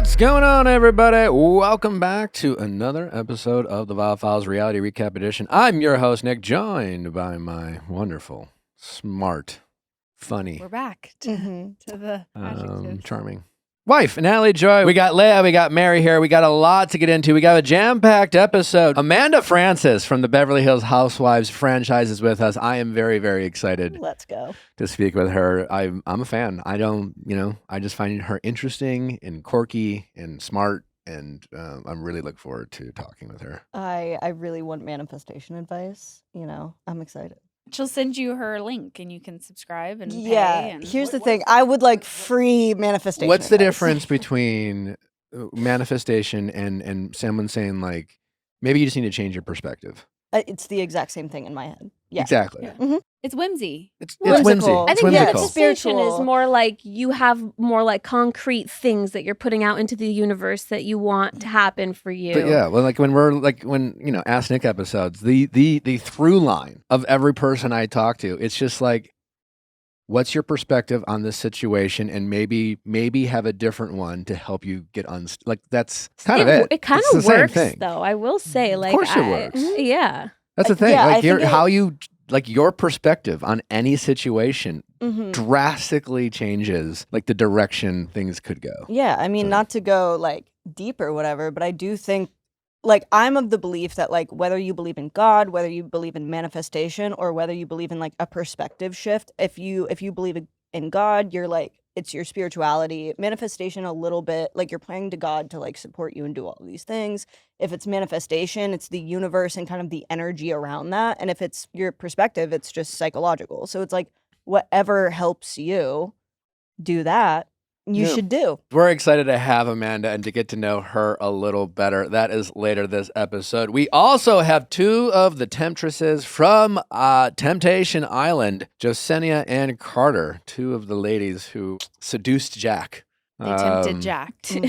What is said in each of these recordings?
What's going on, everybody? Welcome back to another episode of the Viall Files Reality Recap Edition. I'm your host, Nick, joined by my wonderful, smart, funny, We're back to the adjectives. charming wife, Natalie Joy. We got Leah, we got Mary here. We got a lot to get into. We got a jam-packed episode. Amanda Francis from the Beverly Hills Housewives franchise is with us. I am very, very excited. Let's go. To speak with her. I'm a fan. I just find her interesting and quirky and smart, and I'm really looking forward to talking with her. I really want manifestation advice. I'm excited. She'll send you her link and you can subscribe and Yeah. pay. And Here's the thing. I would like free manifestation What's the advice. difference between manifestation and someone saying, like, maybe you just need to change your perspective? It's the exact same thing in my head. Yeah. Exactly. Yeah. It's whimsy. It's Whimsical. whimsy. I I It's think Yeah, whimsical. manifestation is spiritual. more like you have more like concrete things that you're putting out into the universe that you want to happen for you. But yeah, well, when Ask Nick episodes, the through line of every person I talk to, it's just like, what's your perspective on this situation, and maybe have a different one to help you get like that's kind of it. It kind It's of the same works thing. though. I will say, like, course it works. Yeah. That's the thing. Yeah, I Like think your perspective on any situation Mhm. drastically changes like the direction things could go. Yeah. I mean, So- not to go like deep or whatever, but I do think like I'm of the belief that like whether you believe in God, whether you believe in manifestation, or whether you believe in like a perspective shift, if you believe in God, you're like it's your spirituality. Manifestation a little bit like you're praying to God to like support you and do all of these things. If it's manifestation, it's the universe and kind of the energy around that. And if it's your perspective, it's just psychological. So it's like whatever helps you do that, you Yeah. should do. We're excited to have Amanda and to get to know her a little better. That is later this episode. We also have two of the Temptresses from Temptation Island, Jesenia and Carter, two of the ladies who seduced Jack. They tempted Jack. Mhm.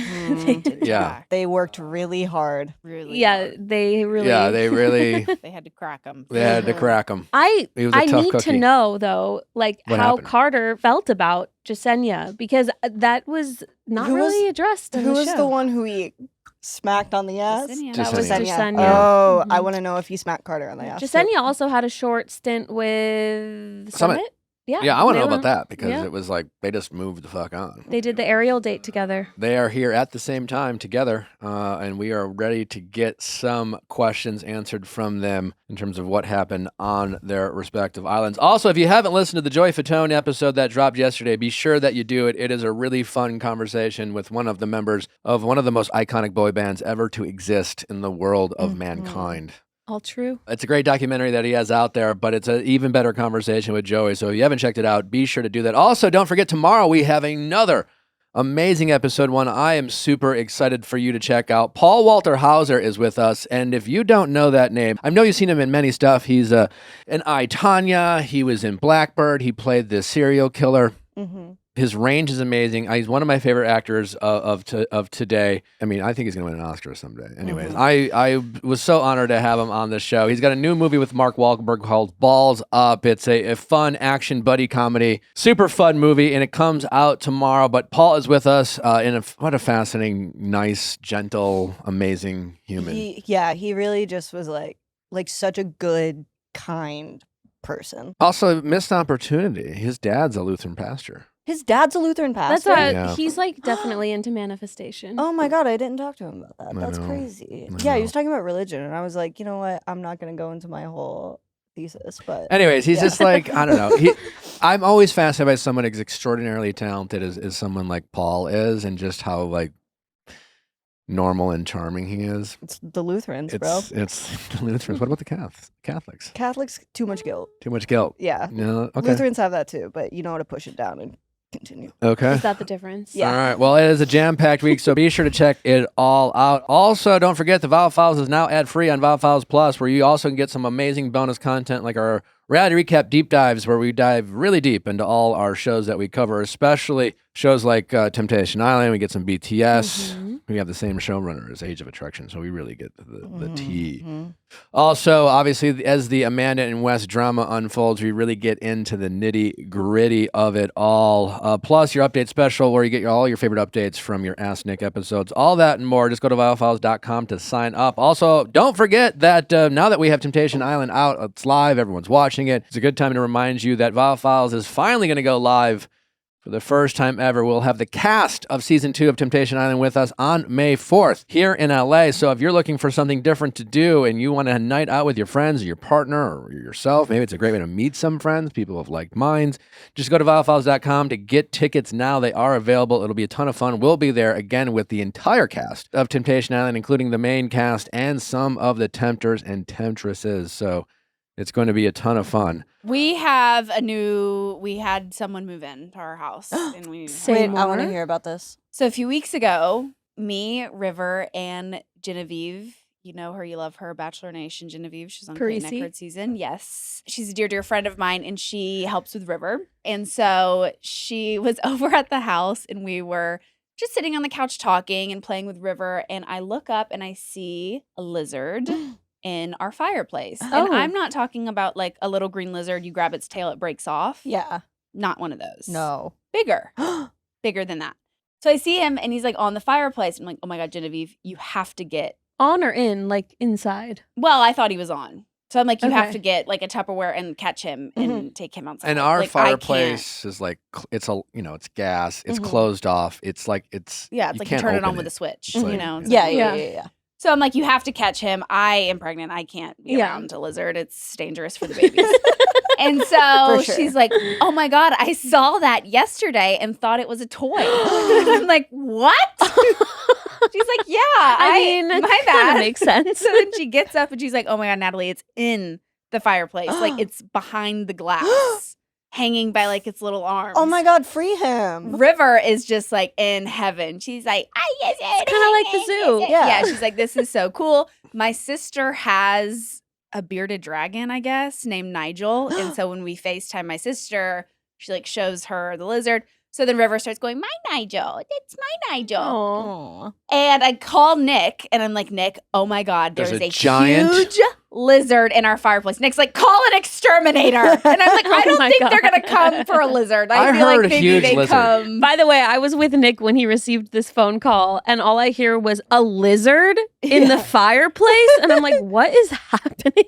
They tempted Yeah. Jack. They worked really hard. Really Yeah, hard. they really Yeah, they really They had to crack them. they had to crack him. I He was a I tough need cookie. to know though, like What how happened? Carter felt about Jesenia, because that was not Who was- really addressed in Who the was show. the one who he smacked on the ass? Jesenia. That was Jesenia. Jesenia. Oh, I Mhm. want to know if he smacked Carter on the ass. too. Jesenia also had a short stint with Summit. Summit. Yeah, Yeah, I want to they know about were- that because yeah. it was like they just moved the fuck on. They did the aerial date together. They are here at the same time together, and we are ready to get some questions answered from them in terms of what happened on their respective islands. Also, if you haven't listened to the Joy Fatone episode that dropped yesterday, be sure that you do it. It is a really fun conversation with one of the members of one of the most iconic boy bands ever to exist in the world of Mhm. mankind. All true. It's a great documentary that he has out there, but it's an even better conversation with Joey. So if you haven't checked it out, be sure to do that. Also, don't forget, tomorrow we have another amazing episode, one I am super excited for you to check out. Paul Walter Hauser is with us, and if you don't know that name, I know you've seen him in many stuff. He's in I, Tonya. He was in Blackbird. He played the serial killer. Mhm. His range is amazing. He's one of my favorite actors of today. I mean, I think he's going to win an Oscar someday. Anyways, I was so honored to have him on the show. He's got a new movie with Mark Wahlberg called Balls Up. It's a fun action buddy comedy, super fun movie, and it comes out tomorrow. But Paul is with us what a fascinating, nice, gentle, amazing human. He really just was like such a good, kind person. Also, missed opportunity. His dad's a Lutheran pastor. His dad's a Lutheran That's pastor. why Yeah. he's like definitely into manifestation. Oh my God, I didn't talk to him about that. I That's know. crazy. I Yeah, he know. was talking about religion, and I was like, you know what? I'm not going to go into my whole thesis, but Anyways, he's Yeah. just like, I don't know. I'm always fascinated by someone as extraordinarily talented as someone like Paul is, and just how like normal and charming he is. it's the Lutherans, bro. It's the Lutherans. What about the Catholics? Catholics, too much guilt. Too much guilt. Yeah. No. Okay. Lutherans have that too, but you know how to push it down and continue. Okay. Is that the difference? Yeah. All right. Well, it is a jam-packed week, so be sure to check it all out. Also, don't forget the Viall Files is now ad-free on Viall Files Plus, where you also can get some amazing bonus content like our reality recap deep dives where we dive really deep into all our shows that we cover, especially shows like Temptation Island. We get some BTS. We have the same showrunner as Age of Attraction, so we really get the tea. Also, obviously, as the Amanda and Wes drama unfolds, we really get into the nitty-gritty of it all. Plus, your update special where you get all your favorite updates from your Ask Nick episodes. All that and more. Just go to viallfiles.com to sign up. Also, don't forget that now that we have Temptation Island out, it's live, everyone's watching it. It's a good time to remind you that Viall Files is finally going to go live. For the first time ever, we'll have the cast of Season 2 of Temptation Island with us on May 4th here in LA. So if you're looking for something different to do and you want a night out with your friends or your partner or yourself, maybe it's a great way to meet some friends, people of like minds, just go to viallfiles.com to get tickets now. They are available. It'll be a ton of fun. We'll be there again with the entire cast of Temptation Island, including the main cast and some of the tempters and temptresses. So it's going to be a ton of fun. We had someone move in to our house. And Wait, Say I want to more. hear about this. So a few weeks ago, me, River, and Genevieve, you know her, you love her, Bachelor Nation Genevieve. She's on Clayton Parisi? Eckhart season. Yes. She's a dear, dear friend of mine, and she helps with River. And so she was over at the house, and we were just sitting on the couch talking and playing with River. And I look up, and I see a lizard in our fireplace. Oh. And I'm not talking about like a little green lizard, you grab its tail, it breaks off. Yeah. Not one of those. No. Bigger. Bigger than that. So I see him and he's like on the fireplace. I'm like, oh my God, Genevieve, you have to get. On or in, like inside? Well, I thought he was on. So I'm like, you have Okay. to get like a Tupperware and catch him and take him outside. And our Like, I can't. fireplace is like, it's it's gas. It's Mhm. closed off. It's like, it's Yeah, it's like you can't turn it open on with a switch. It's You like- know? It's Yeah, like- yeah. So I'm like, you have to catch him. I am pregnant. I can't be Yeah. around a lizard. It's dangerous for the babies. And so For sure. she's like, oh my God, I saw that yesterday and thought it was a toy. I'm like, what? She's like, yeah, I mean, my that bad. makes sense. So then she gets up and she's like, oh my God, Natalie, it's in the fireplace. Like it's behind the glass, hanging by like its little arms. Oh my God, free him. River is just like in heaven. She's like, It's kind of like the zoo. Yeah. She's like, this is so cool. My sister has a bearded dragon, I guess, named Nigel. And so when we FaceTime my sister, she like shows her the lizard. So then River starts going, my Nigel, it's my Nigel. Aw. Aw. And I call Nick and I'm like, Nick, oh my God, There's there's a a giant- huge lizard in our fireplace. Nick's like, call an exterminator. And I'm like, I Oh don't my think they're God. going to come for a lizard. I feel heard like maybe huge they lizard. come. By the way, I was with Nick when he received this phone call, and all I hear was a lizard in the fireplace, and I'm like, what is happening?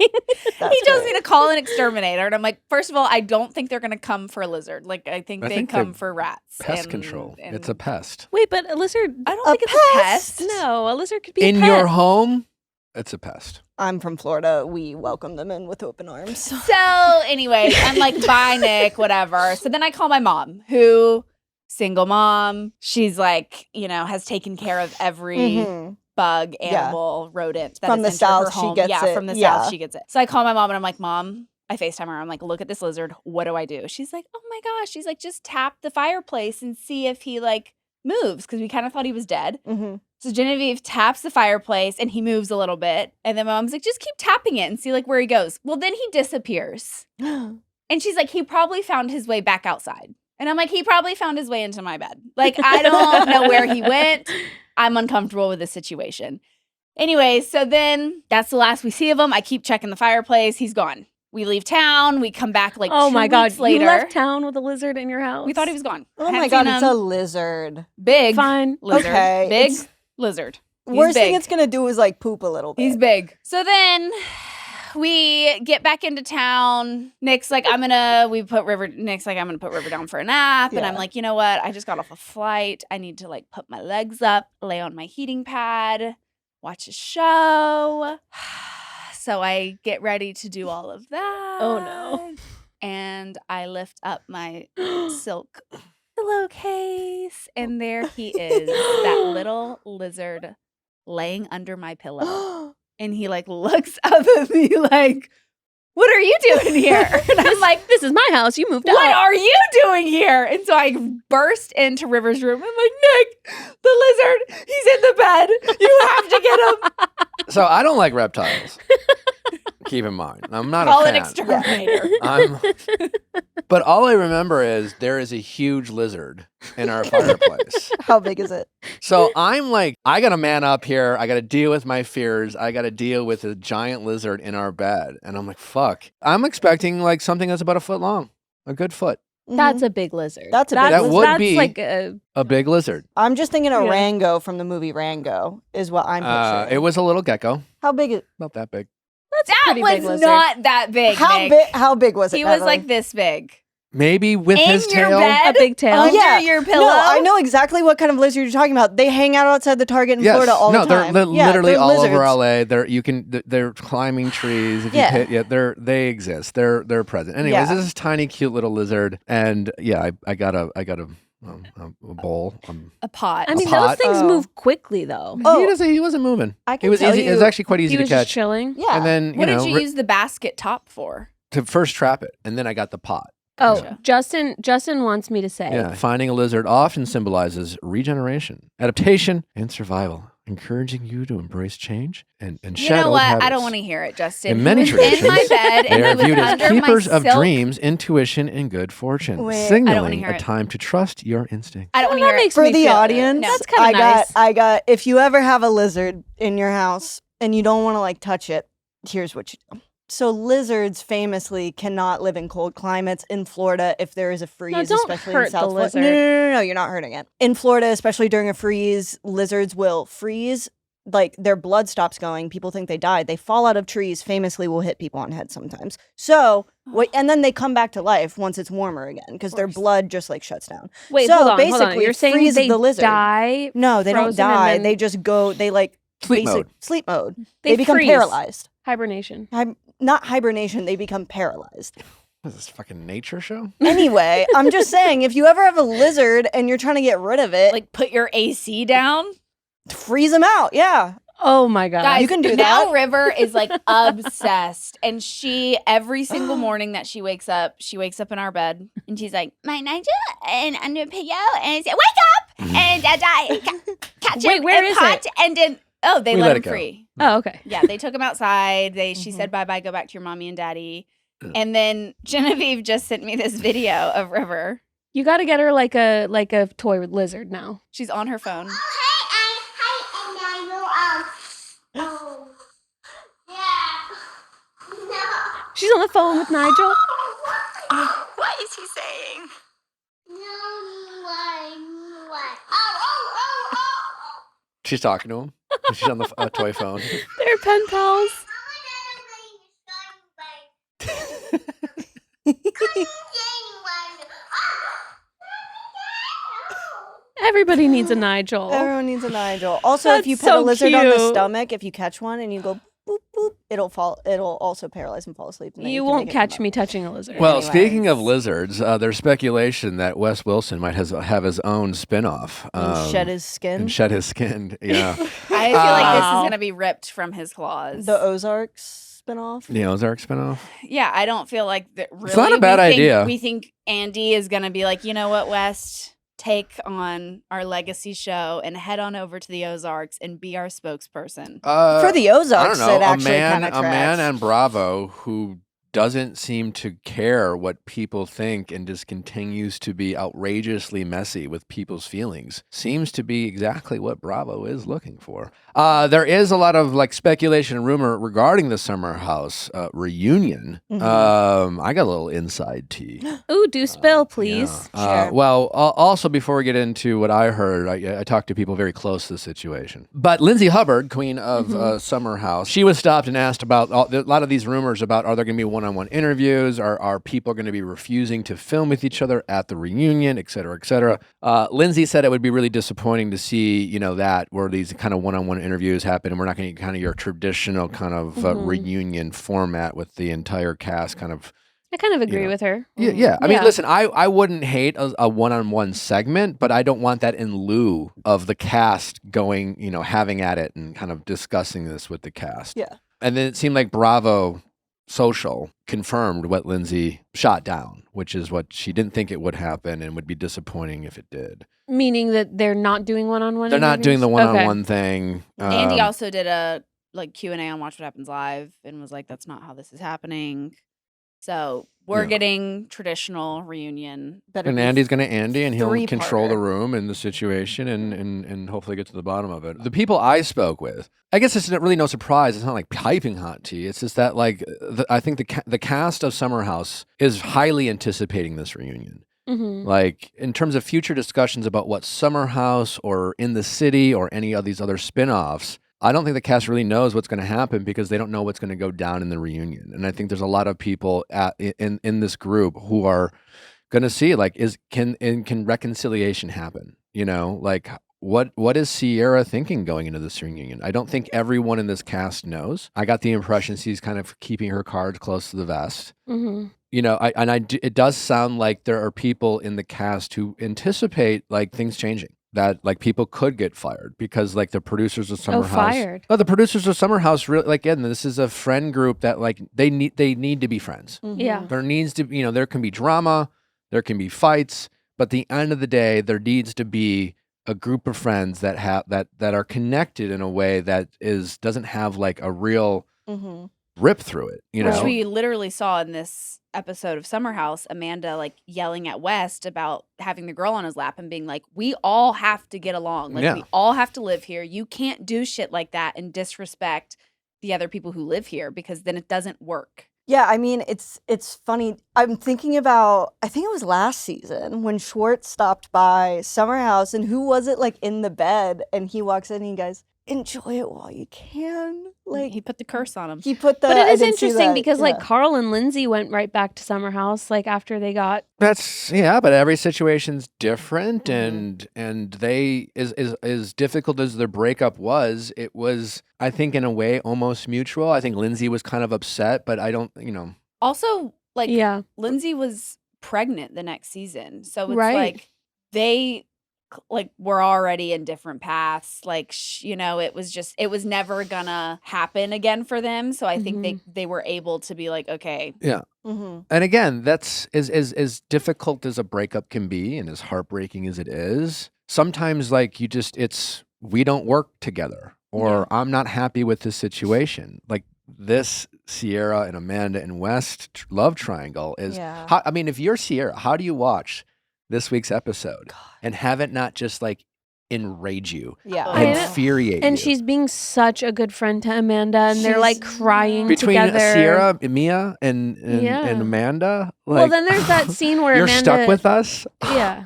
That's He tells great. me to call an exterminator. And I'm like, first of all, I don't think they're going to come for a lizard. Like, I think I they think come they're for rats. Pest and- control. and- It's a pest. Wait, but a lizard? I don't A think it's a pest? pest. No, a lizard could be In a pet. your home, it's a pest. I'm from Florida. We welcome them in with open arms. So, anyway, I'm like, bye, Nick, whatever. So then I call my mom, who, single mom, she's like, has taken care of every Mhm. bug, Yeah. animal, rodent that From has the entered her south, she home. gets yeah, it. from the Yeah. south, she gets it. So I call my mom and I'm like, Mom, I FaceTime her. I'm like, look at this lizard. What do I do? She's like, oh my gosh. She's like, just tap the fireplace and see if he like moves because we kind of thought he was dead. Mhm. So Genevieve taps the fireplace and he moves a little bit. And then my mom's like, just keep tapping it and see like where he goes. Well, then he disappears. And she's like, he probably found his way back outside. And I'm like, he probably found his way into my bed. Like, I don't know where he went. I'm uncomfortable with the situation. Anyway, so then that's the last we see of him. I keep checking the fireplace. He's gone. We leave town. We come back like Oh 2 my God, weeks later. you left town with a lizard in your house? We thought he was gone. Oh my Hadn't God, seen it's him. a lizard. Big Fine. lizard. Okay, Big it's- lizard. He's Worst thing big. it's gonna do is like poop a little bit. He's big. So then we get back into town. Nick's like, Nick's like, I'm gonna put River down for a nap. And I'm Yeah. like, you know what? I just got off a flight. I need to like put my legs up, lay on my heating pad, watch a show. So I get ready to do all of that. Oh, no. And I lift up my silk pillowcase, and there he is, that little lizard laying under my pillow. And he like looks up at me like, what are you doing here? And I'm like, This is my house. You moved out. what are you doing here? And so I burst into River's room. I'm like, Nick, the lizard, he's in the bed. You have to get him. So I don't like reptiles. Keep in mind, I'm not Call a an fan. exterminator. But all I remember is there is a huge lizard in our fireplace. How big is it? So I'm like, I got to man up here. I got to deal with my fears. I got to deal with a giant lizard in our bed. And I'm like, fuck. I'm expecting like something that's about a foot long, a good foot. That's a big lizard. That's a big That would that's be like a a big lizard. I'm just thinking of Yeah. Rango from the movie Rango is what I'm picturing. It was a little gecko, How big is about that big. that's a That pretty big was lizard. not that big. how Nick. big? How big was it? He was Natalie? like this big. Maybe with In his your tail. bed? A big tail. Under yeah. your pillow? No, I know exactly what kind of lizard you're talking about. They hang out outside the Target in Yes. Florida all no, the time. they're Yeah, literally they're all lizards. over LA. They're climbing trees. If Yeah. you hit, they exist. They're present. Anyways, Yeah. this is tiny, cute little lizard, and yeah, I got a bowl. A pot. I mean, pot. those things Oh. move quickly though. Oh. He wasn't moving. I can It was tell easy. It was you- actually quite easy He to was just catch. chilling. Yeah. And then What did you use the basket top for? to first trap it, and then I got the pot. Oh, Gotcha. Justin wants me to say. Yeah, finding a lizard often symbolizes regeneration, adaptation, and survival, encouraging you to embrace change and You shed know old what? habits. I don't want to hear it, Justin. In many He was in traditions, my bed They and are he was viewed as under keepers my of silk. dreams, intuition, and good fortune, Wait, I don't wanna signaling hear a it. time to trust your instincts. I don't want to That hear it. makes For me the feel good. audience, No. That's kind of nice. I got. If you ever have a lizard in your house and you don't want to like touch it, here's what you do. So lizards famously cannot live in cold climates. In Florida, if there is a freeze, don't especially hurt in the South Florida, lizard. no, you're not hurting it. In Florida, especially during a freeze, lizards will freeze. Like their blood stops going. People think they died. They fall out of trees. Famously, will hit people on the head sometimes. So, and then they come back to life once it's warmer again because their course. blood just like shuts down. Wait, So, hold on. basically, You're saying freeze they the lizard. die? No, they don't Frozen and die. then They just go. They like Sleep mode. Sleep mode. They They become freeze. paralyzed. Hibernation. Not hibernation. They become paralyzed. What is this fucking nature show? Anyway, I'm just saying, if you ever have a lizard and you're trying to get rid of it, Like put your AC down. freeze them out. Yeah. Oh my god. Guys, You can do now that. River is like obsessed. And she, every single morning that she wakes up in our bed and she's like, my Nigel and under pillow. And I say, wake up! And catch Wait, him where and is pot. And then, they We let let him it go. free. Oh, okay. Yeah, they took him outside. She said, bye-bye, go back to your mommy and daddy. And then Genevieve just sent me this video of River. You got to get her like a toy lizard now. She's on her phone. She's on the phone with Nigel. What is he saying? She's talking to him. She's on the toy phone. They're pen pals. Everybody needs a Nigel. Everyone needs a Nigel. Also, if That's you put so a lizard on the cute. stomach, if you catch one and you go boop boop, it'll also paralyze and fall asleep. And then You can won't make it come catch up. me touching a lizard. Well, Anyways. speaking of lizards, there's speculation that Wes Wilson might have his own spin-off. And shed his skin. And shed his skin, yeah. I feel like this is Wow. going to be ripped from his claws. The Ozarks spinoff. The Ozark spinoff. Yeah, I don't feel like that. Really, not a bad we think- idea. We think Andy is going to be like, you know what, West, take on our legacy show and head on over to the Ozarks and be our spokesperson. For the I Ozarks, don't know. it actually a kind of man on Bravo who doesn't seem to care what people think and just continues to be outrageously messy with people's feelings seems to be exactly what Bravo is looking for. There is a lot of like speculation and rumor regarding the Summer House reunion. I got a little inside tea. Ooh, do spill, please. Yeah. Sure. Well, also before we get into what I heard, I talked to people very close to the situation. But Lindsay Hubbard, queen of Summer House, she was stopped and asked about a lot of these rumors about are there going to be one-on-one interviews? Are people going to be refusing to film with each other at the reunion, et cetera, et cetera? Lindsay said it would be really disappointing to see, that where these kind of one-on-one interviews happen and we're not going to get kind of your traditional kind of reunion format with the entire cast kind of. I kind of agree know. with her. Yeah. I mean, Yeah. listen, I wouldn't hate a one-on-one segment, but I don't want that in lieu of the cast going, having at it and kind of discussing this with the cast. Yeah. And then it seemed like Bravo Social confirmed what Lindsay shot down, which is what she didn't think it would happen and would be disappointing if it did. Meaning that they're not doing one-on-one They're not doing the interviews? one-on-one thing. Andy also did a like Q&A on Watch What Happens Live and was like, that's not how this is happening. So we're getting traditional reunion. And Andy's going to Andy, and he'll control the three-parter. room and the situation and hopefully get to the bottom of it. The people I spoke with, I guess it's really no surprise. It's not like piping hot tea. It's just that like I think the cast of Summer House is highly anticipating this reunion. Mm-hmm. Like in terms of future discussions about what Summer House or In the City or any of these other spin-offs, I don't think the cast really knows what's going to happen because they don't know what's going to go down in the reunion. And I think there's a lot of people in this group who are going to see like can reconciliation happen? You know, like what is Sierra thinking going into this reunion? I don't think everyone in this cast knows. I got the impression she's kind of keeping her cards close to the vest. Mm-hmm. You know, it does sound like there are people in the cast who anticipate like things changing. That like people could get fired because like the producers of Summer House. Fired. Oh, the producers of Summer House really like again, this is a friend group that like they need to be friends. Mhm. Yeah. There needs to be, there can be drama, there can be fights, but at the end of the day, there needs to be a group of friends that have that are connected in a way that doesn't have like a real Mhm. rip through it. You Which know, we literally saw in this episode of Summer House, Amanda like yelling at West about having the girl on his lap and being like, we all have to get along. Like Yeah. we all have to live here. You can't do shit like that and disrespect the other people who live here because then it doesn't work. Yeah, I mean, it's funny. I'm thinking about, I think it was last season when Schwartz stopped by Summer House, and who was it like in the bed, and he walks in and he goes, "Enjoy it while you can." Like He put the curse on him. he put the. But it I is didn't see interesting that, because like yeah. Carl and Lindsay went right back to Summer House like after they got but every situation's different, Mhm. and they as difficult as their breakup was, it was I think in a way almost mutual. I think Lindsay was kind of upset, but I don't, Also, like yeah. Lindsay was pregnant the next season. So it's Right. like they like were already in different paths. Like, it was never gonna happen again for them. So I think they were able to be like, okay, Mhm. And again, that's as difficult as a breakup can be, and as heartbreaking as it is. Sometimes, like we don't work together, or I'm not happy with this situation. Like this Sierra and Amanda and West love triangle is. Yeah. I mean, if you're Sierra, how do you watch this week's episode and have it not just like enrage you, Yeah. I know. infuriate you? And she's being such a good friend to Amanda, and they're like She's- crying between together. Sierra, Mia, and Yeah. Amanda. Well, Like, then there's that scene where you're Amanda stuck with us. Yeah.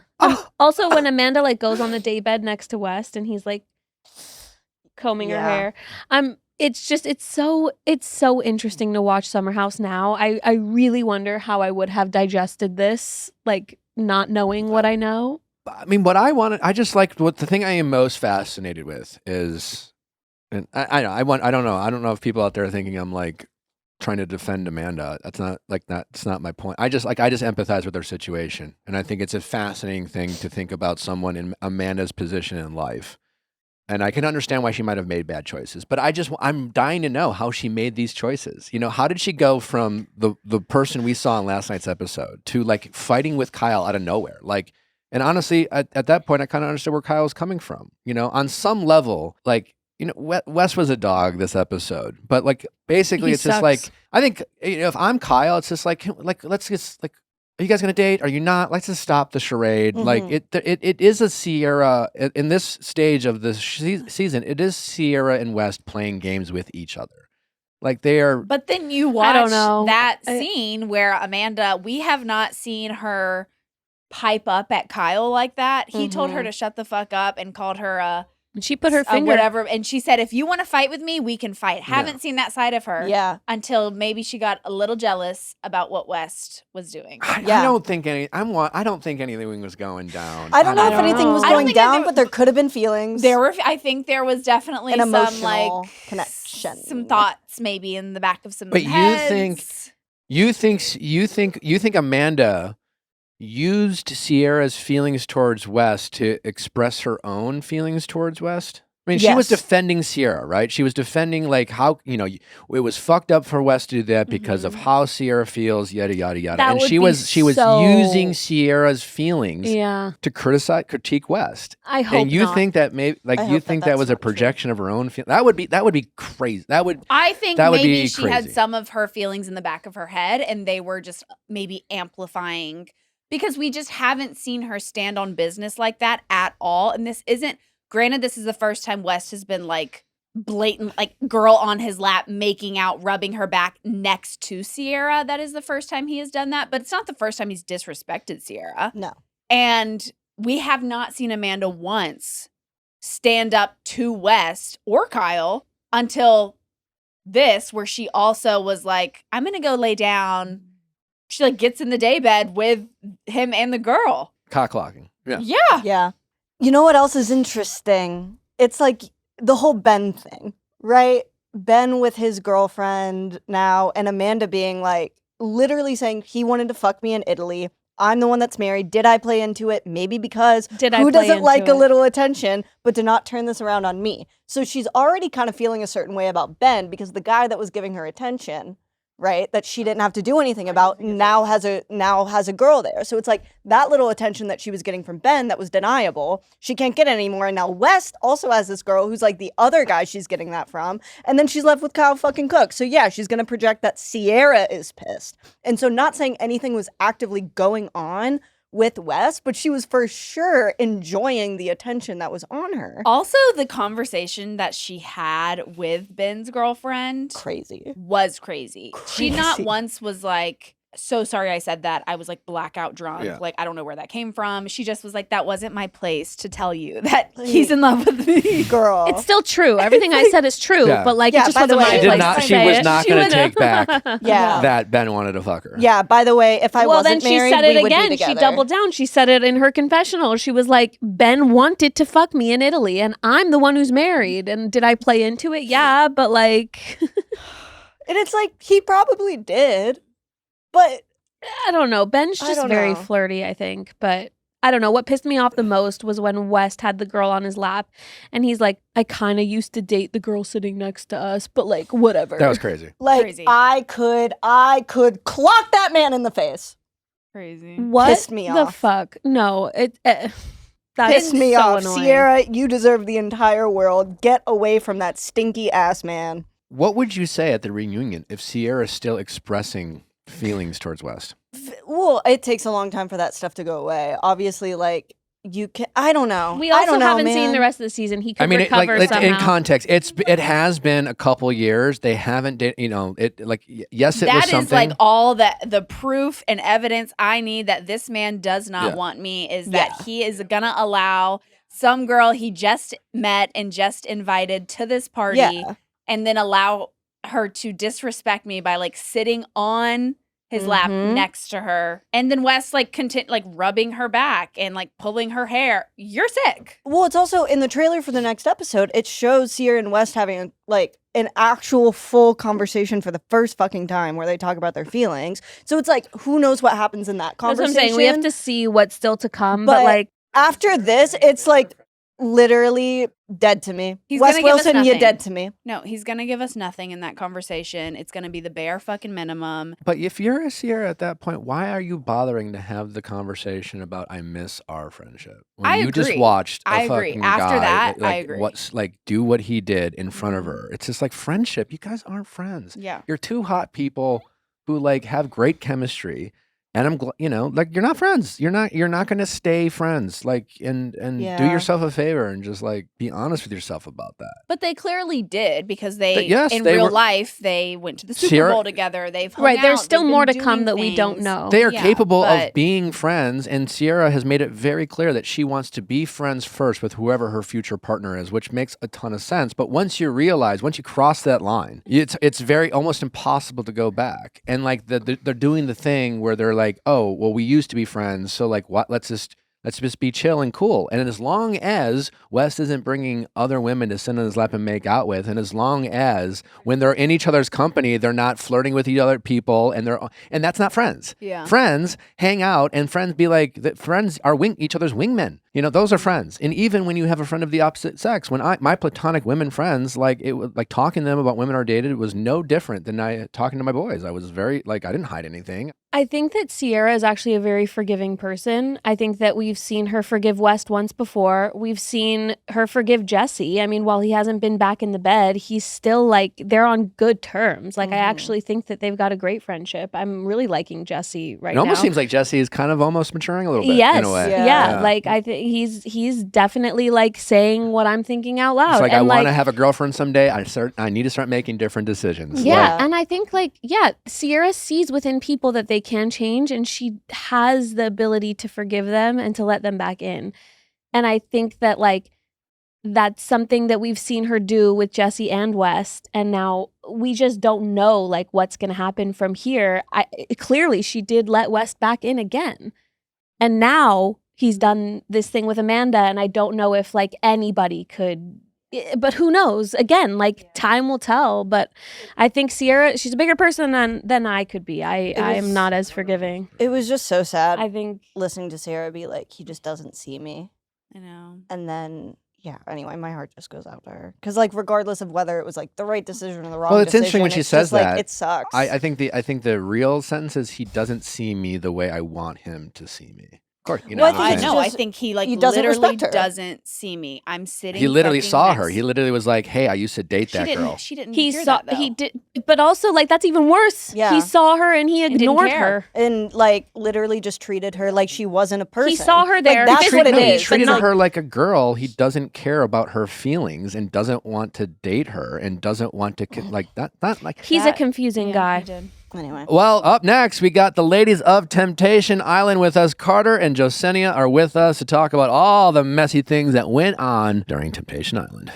Also, when Amanda like goes on the daybed next to West, and he's like combing her Yeah. hair, it's so interesting to watch Summer House now. I really wonder how I would have digested this, like not knowing what I know. I mean, what the thing I am most fascinated with is, and I don't know if people out there are thinking I'm like trying to defend Amanda. That's not like that's not my point. I just empathize with their situation, and I think it's a fascinating thing to think about someone in Amanda's position in life. And I can understand why she might have made bad choices, but I'm dying to know how she made these choices. How did she go from the person we saw in last night's episode to like fighting with Kyle out of nowhere? Like, and honestly, at that point, I kind of understood where Kyle was coming from. On some level, like, Wes was a dog this episode, but like basically He it's just sucks. like, I think if I'm Kyle, it's just like let's just like, are you guys gonna date? Are you not? Let's just stop the charade. Like it is a Sierra in this stage of the season. It is Sierra and West playing games with each other. Like they are. But then you I don't watch know. that scene where Amanda, we have not seen her pipe up at Kyle like that. He told her to shut the fuck up and called her And she put her finger. whatever. And she said, if you want to fight with me, we can fight. Haven't seen that side of her Yeah. until maybe she got a little jealous about what West was doing. I Yeah. don't think I don't think anything was going down. I don't know if don't anything know. was I don't going think that down, but there could have been feelings. I think there was definitely An some emotional like connection. some thoughts maybe in the back of some But you heads. You think Amanda used Sierra's feelings towards West to express her own feelings towards West? I mean, she was Yes. defending Sierra, right? She was defending like how it was fucked up for Wes to do that because of how Sierra feels, yada yada yada. That And would she be was so- using Sierra's feelings Yeah. to critique West. I hope And you not. think that maybe I you hope think that that was that's a not true. projection of her own feelings? That would be crazy. I think That would maybe be she had crazy. some of her feelings in the back of her head and they were just maybe amplifying because we just haven't seen her stand on business like that at all. And this is the first time West has been like blatant, like girl on his lap, making out, rubbing her back next to Sierra. That is the first time he has done that, but it's not the first time he's disrespected Sierra. No. And we have not seen Amanda once stand up to West or Kyle until this, where she also was like, I'm going to go lay down. She like gets in the daybed with him and the girl. Cocklocking. Yeah. Yeah. Yeah. You know what else is interesting? It's like the whole Ben thing, right? Ben with his girlfriend now, and Amanda being like, literally saying he wanted to fuck me in Italy. I'm the one that's married. Did I play into it? Maybe because Did I who play doesn't like into a it? little attention, but to not turn this around on me. So she's already kind of feeling a certain way about Ben because the guy that was giving her attention, right, that she didn't have to do anything about, now has a girl there. So it's like that little attention that she was getting from Ben that was deniable, she can't get anymore. And now West also has this girl who's like the other guy she's getting that from. And then she's left with Kyle fucking Cook. So yeah, she's going to project that Sierra is pissed. And so not saying anything was actively going on with Wes, but she was for sure enjoying the attention that was on her. Also, the conversation that she had with Ben's girlfriend Crazy. was crazy. She not Crazy. once was like, so sorry I said that. I was like blackout drunk. Yeah. Like, I don't know where that came from. She just was like, that wasn't my place to tell you that he's in love with me. Girl. It's still true. Everything I said is true, Yeah. but like Yeah, it just by the wasn't way, my She did place not- to she say was it. not She gonna wouldn't. take back Yeah. that Ben wanted to fuck her. Yeah, by the way, if I Well, then wasn't she married, said it we would again. be She together. doubled down. She said it in her confessional. She was like, Ben wanted to fuck me in Italy, and I'm the one who's married. And did I play into it? Yeah, but like, And it's like, he probably did. But I don't know. Ben's I just don't very know. flirty, I think. But I don't know. What pissed me off the most was when West had the girl on his lap, and he's like, I kind of used to date the girl sitting next to us, but like, whatever. That was crazy. like, Crazy. I could clock that man in the face. Crazy. What Pissed me the off. fuck? No, that's Pissed me so off. annoying. Sierra, you deserve the entire world. Get away from that stinky ass man. What would you say at the reunion if Sierra is still expressing feelings towards West? Well, it takes a long time for that stuff to go away. Obviously, like, you can, I don't know. We I also don't know, haven't seen man. the rest of the season. He could I mean, recover in somehow. context, it has been a couple years. They haven't, yes, it was That is something. like all the proof and evidence I need that this man does not Yeah. want me is that Yeah. he is gonna allow some girl he just met and just invited to this party Yeah. and then allow her to disrespect me by like sitting on his lap Mhm. next to her, and then Wes like rubbing her back and like pulling her hair. You're sick. Well, it's also in the trailer for the next episode, it shows Sierra and West having like an actual full conversation for the first fucking time where they talk about their feelings. So it's like, who knows what happens in that That's what conversation. I'm saying. We have to see what's still to come. But But like, After this, it's like literally dead to me. He's Wes gonna give us Wilson, you're nothing. dead to me. No, he's gonna give us nothing in that conversation. It's gonna be the bare fucking minimum. But if you're a Sierra at that point, why are you bothering to have the conversation about I miss our friendship? When I you just agree. watched a I agree. fucking After guy, that, I like, agree. What's like do what he did in front of her. It's just like friendship. You guys aren't friends. Yeah. You're two hot people who like have great chemistry. And I'm like you're not friends. You're not going to stay friends. Like and do Yeah. yourself a favor and just like be honest with yourself about that. But they clearly did because they, But yes, in they real were- life, they went to the Super Sierra- Bowl together. They've hung right, there's out, still they've more to been come doing that we don't things. know. They are Yeah, capable of but- being friends, and Sierra has made it very clear that she wants to be friends first with whoever her future partner is, which makes a ton of sense. But once you cross that line, it's very almost impossible to go back. And like they're doing the thing where they're like, oh, well, we used to be friends, so like what? Let's just Let's just be chill and cool. And as long as West isn't bringing other women to sit on his lap and make out with, and as long as when they're in each other's company, they're not flirting with each other people, and that's not friends. Yeah. Friends hang out, and friends be like, friends are each other's wingmen. Those are friends. And even when you have a friend of the opposite sex, when my platonic women friends, like talking to them about women I dated, was no different than talking to my boys. I was very I didn't hide anything. I think that Sierra is actually a very forgiving person. I think that we've seen her forgive West once before. We've seen her forgive Jesse. I mean, while he hasn't been back in the bed, he's still they're on good terms. I actually think that they've got a great friendship. I'm really liking Jesse right now. It almost seems like Jesse is kind of almost maturing a little bit. Yes, in a way. yeah. I think he's definitely saying what I'm thinking out loud. It's I want to have a girlfriend someday. I need to start making different decisions. Yeah, and I think Sierra sees within people that they can change, and she has the ability to forgive them and to let them back in. And I think that that's something that we've seen her do with Jesse and West, and now we just don't know what's going to happen from here. Clearly she did let West back in again, and now he's done this thing with Amanda, and I don't know if anybody could. But who knows? Again, time will tell. But I think Sierra, she's a bigger person than I could be. I am not as forgiving. It was just so sad. I think listening to Sierra be he just doesn't see me. I know. And then, anyway, my heart just goes out to her. Because, regardless of whether it was, the right decision or the wrong decision. Well, it's interesting when she says just, that. It sucks. I think the real sentence is he doesn't see me the way I want him to see me. Of course, Well, I I think know. I just- think he he doesn't literally respect her. doesn't see me. I'm sitting. He literally fucking saw next- her. He literally was like, "Hey, I used to date that girl." She didn't. he hear saw that, though. he did, but also that's even worse. Yeah. He saw her and he didn't ignored care. her. and, literally just treated her like she wasn't a person. He saw her there. That's what it He is. treated but her like a girl. He doesn't care about her feelings and doesn't want to date her and doesn't want to He's a That- confusing Yeah, guy. he did. Anyway. Well, up next, we got the ladies of Temptation Island with us. Carter and Jesenia are with us to talk about all the messy things that went on during Temptation Island.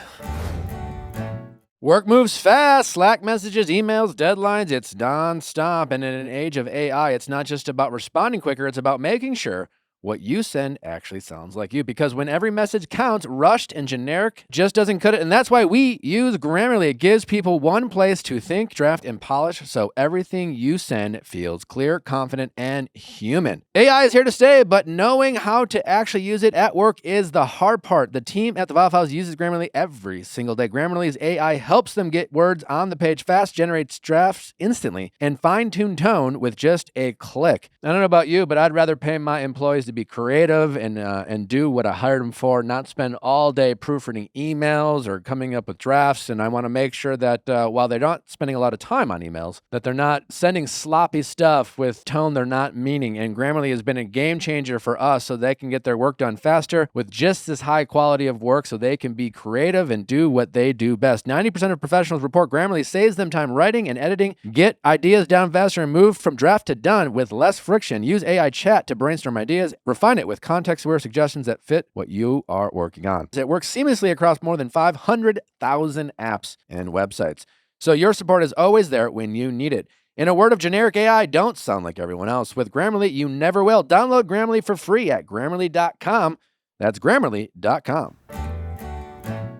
Work moves fast. Slack messages, emails, deadlines. It's nonstop. And in an age of AI, it's not just about responding quicker. It's about making sure what you send actually sounds like you. Because when every message counts, rushed and generic just doesn't cut it. And that's why we use Grammarly. It gives people one place to think, draft, and polish so everything you send feels clear, confident, and human. AI is here to stay, but knowing how to actually use it at work is the hard part. The team at the Viall Files uses Grammarly every single day. Grammarly's AI helps them get words on the page fast, generates drafts instantly, and fine-tune tone with just a click. I don't know about you, but I'd rather pay my employees to be creative and do what I hired them for, not spend all day proofreading emails or coming up with drafts. And I want to make sure that while they're not spending a lot of time on emails, that they're not sending sloppy stuff with tone they're not meaning. And Grammarly has been a game changer for us so they can get their work done faster with just this high quality of work so they can be creative and do what they do best. 90% of professionals report Grammarly saves them time writing and editing, get ideas down faster, and move from draft to done with less friction. Use AI chat to brainstorm ideas, refine it with context-aware suggestions that fit what you are working on. It works seamlessly across more than 500,000 apps and websites. So your support is always there when you need it. In a word of generic AI, don't sound like everyone else. With Grammarly, you never will. Download Grammarly for free at Grammarly.com. That's Grammarly.com.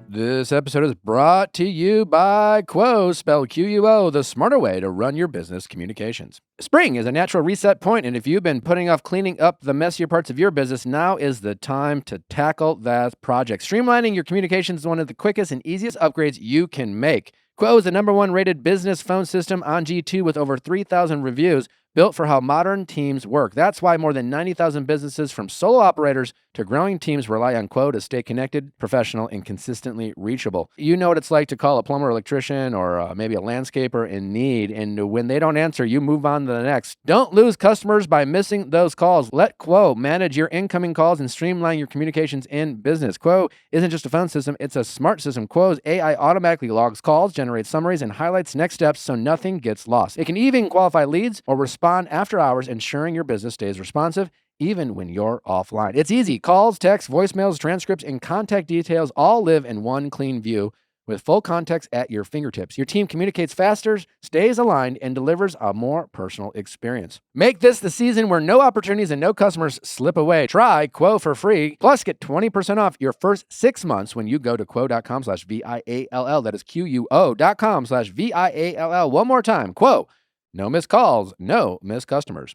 This episode is brought to you by Quo, spelled Q-U-O, the smarter way to run your business communications. Spring is a natural reset point, and if you've been putting off cleaning up the messier parts of your business, now is the time to tackle that project. Streamlining your communications is one of the quickest and easiest upgrades you can make. Quo is the #1 rated business phone system on G2 with over 3,000 reviews, built for how modern teams work. That's why more than 90,000 businesses, from solo operators to growing teams, rely on Quo to stay connected, professional, and consistently reachable. You know what it's like to call a plumber, electrician, or maybe a landscaper in need, and when they don't answer, you move on to the next. Don't lose customers by missing those calls. Let Quo manage your incoming calls and streamline your communications in business. Quo isn't just a phone system, it's a smart system. Quo's AI automatically logs calls, generates summaries, and highlights next steps so nothing gets lost. It can even qualify leads or respond after hours, ensuring your business stays responsive even when you're offline. It's easy. Calls, texts, voicemails, transcripts, and contact details all live in one clean view with full context at your fingertips. Your team communicates faster, stays aligned, and delivers a more personal experience. Make this the season where no opportunities and no customers slip away. Try Quo for free, plus get 20% off your first 6 months when you go to quo.com/VIALL. That is QUO.com/VIALL. One more time, Quo. No missed calls, no missed customers.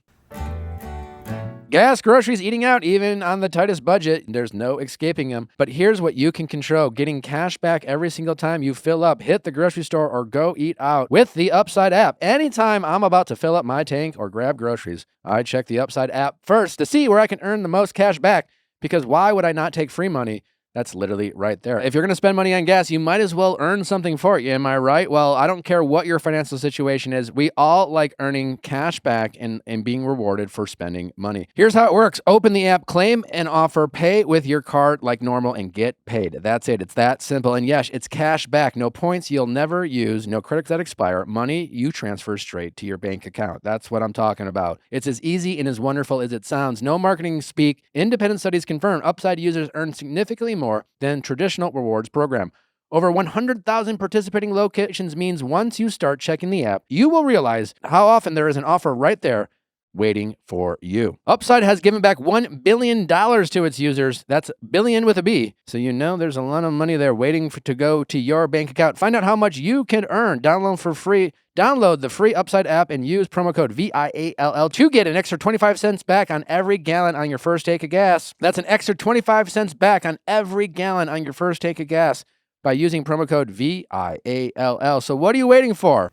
Gas, groceries, eating out, even on the tightest budget, there's no escaping them. But here's what you can control: getting cash back every single time you fill up. Hit the grocery store or go eat out with the Upside app. Anytime I'm about to fill up my tank or grab groceries, I check the Upside app first to see where I can earn the most cash back, because why would I not take free money? That's literally right there. If you're going to spend money on gas, you might as well earn something for it. Am I right? Well, I don't care what your financial situation is. We all like earning cash back and being rewarded for spending money. Here's how it works. Open the app, claim an offer, pay with your card like normal, and get paid. That's it. It's that simple. And yes, it's cash back. No points you'll never use. No credits that expire. Money you transfer straight to your bank account. That's what I'm talking about. It's as easy and as wonderful as it sounds. No marketing speak. Independent studies confirm Upside users earn significantly more than traditional rewards program. Over 100,000 participating locations means once you start checking the app, you will realize how often there is an offer right there waiting for you. Upside has given back $1 billion to its users. That's billion with a B. So you know there's a lot of money there waiting to go to your bank account. Find out how much you can earn. Download the free Upside app and use promo code VIALL to get an extra 25 cents back on every gallon on your first tank of gas. That's an extra 25 cents back on every gallon on your first tank of gas by using promo code VIALL. So what are you waiting for?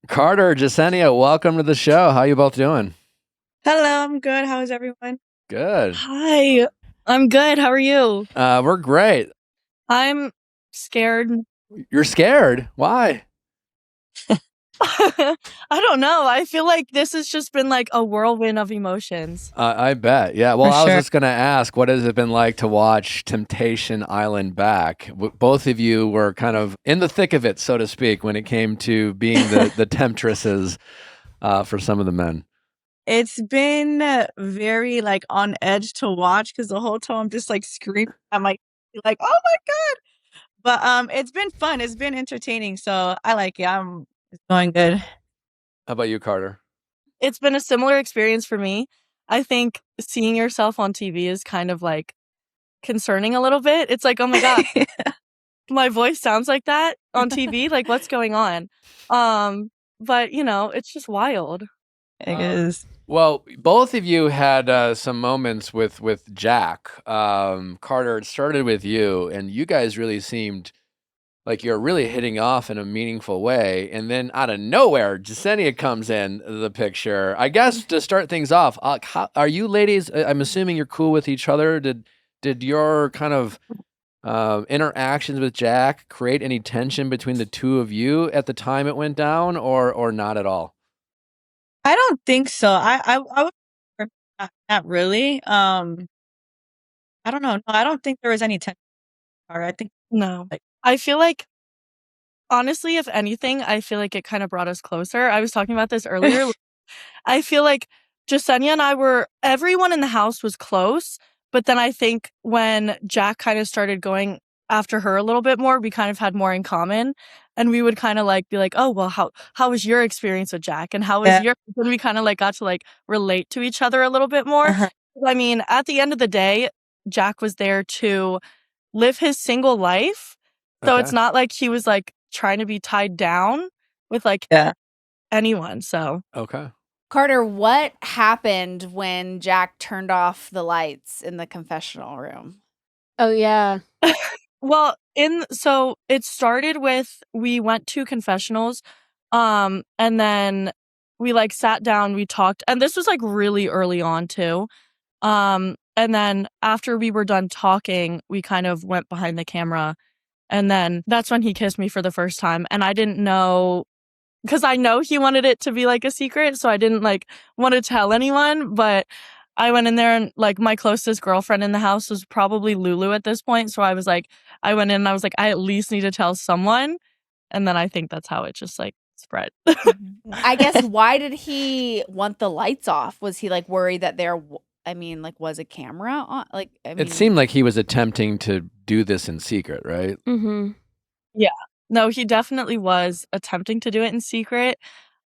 Carter, Jesenia, welcome to the show. How you both doing? Hello, I'm good. How is everyone? Good. Hi, I'm good. How are you? We're great. I'm scared. You're scared? Why? I don't know. I feel like this has just been like a whirlwind of emotions. I bet. Yeah. Well, For I was sure. just going to ask, what has it been like to watch Temptation Island back? Both of you were kind of in the thick of it, so to speak, when it came to being the Temptresses for some of the men. It's been very like on edge to watch because the whole time I'm just like screaming. I'm like, oh my God. But it's been fun. It's been entertaining. So I like it. It's going good. How about you, Carter? It's been a similar experience for me. I think seeing yourself on TV is kind of like concerning a little bit. It's like, oh my God, my voice sounds like that on TV. Like, what's going on? But you know, it's just wild. It is. Well, both of you had some moments with Jack. Carter, it started with you, and you guys really seemed like you're really hitting off in a meaningful way. And then out of nowhere, Jesenia comes in the picture. I guess to start things off, how, are you ladies, I'm assuming you're cool with each other. Did your kind of interactions with Jack create any tension between the two of you at the time it went down, or not at all? I don't think so. I would not really. I don't know. No, I don't think there was any tension. I think no. I feel like honestly, if anything, I feel like it kind of brought us closer. I was talking about this earlier. I feel like Jesenia and everyone in the house was close, but then I think when Jack kind of started going after her a little bit more, we kind of had more in common, and we would kind of like be like, oh well, how was your experience with Jack, and how was your? And we kind of like got to like relate to each other a little bit more. I mean, at the end of the day, Jack was there to live his single life, so it's not like he was like trying to be tied down with like anyone. So okay. Carter, what happened when Jack turned off the lights in the confessional room? Oh, yeah. Well, so it started with we went to confessionals, and then we like sat down, we talked, and this was like really early on too. And then after we were done talking, we kind of went behind the camera, and then that's when he kissed me for the first time, and I didn't know, because I know he wanted it to be like a secret, so I didn't like want to tell anyone, but I went in there and like my closest girlfriend in the house was probably Lulu at this point. So I went in and I was like, I at least need to tell someone. And then I think that's how it just like spread. I guess, why did he want the lights off? Was he like worried that they're I mean, like, was a camera on? Like, I mean, It seemed like he was attempting to do this in secret, right? Mm-hmm. Yeah. No, he definitely was attempting to do it in secret.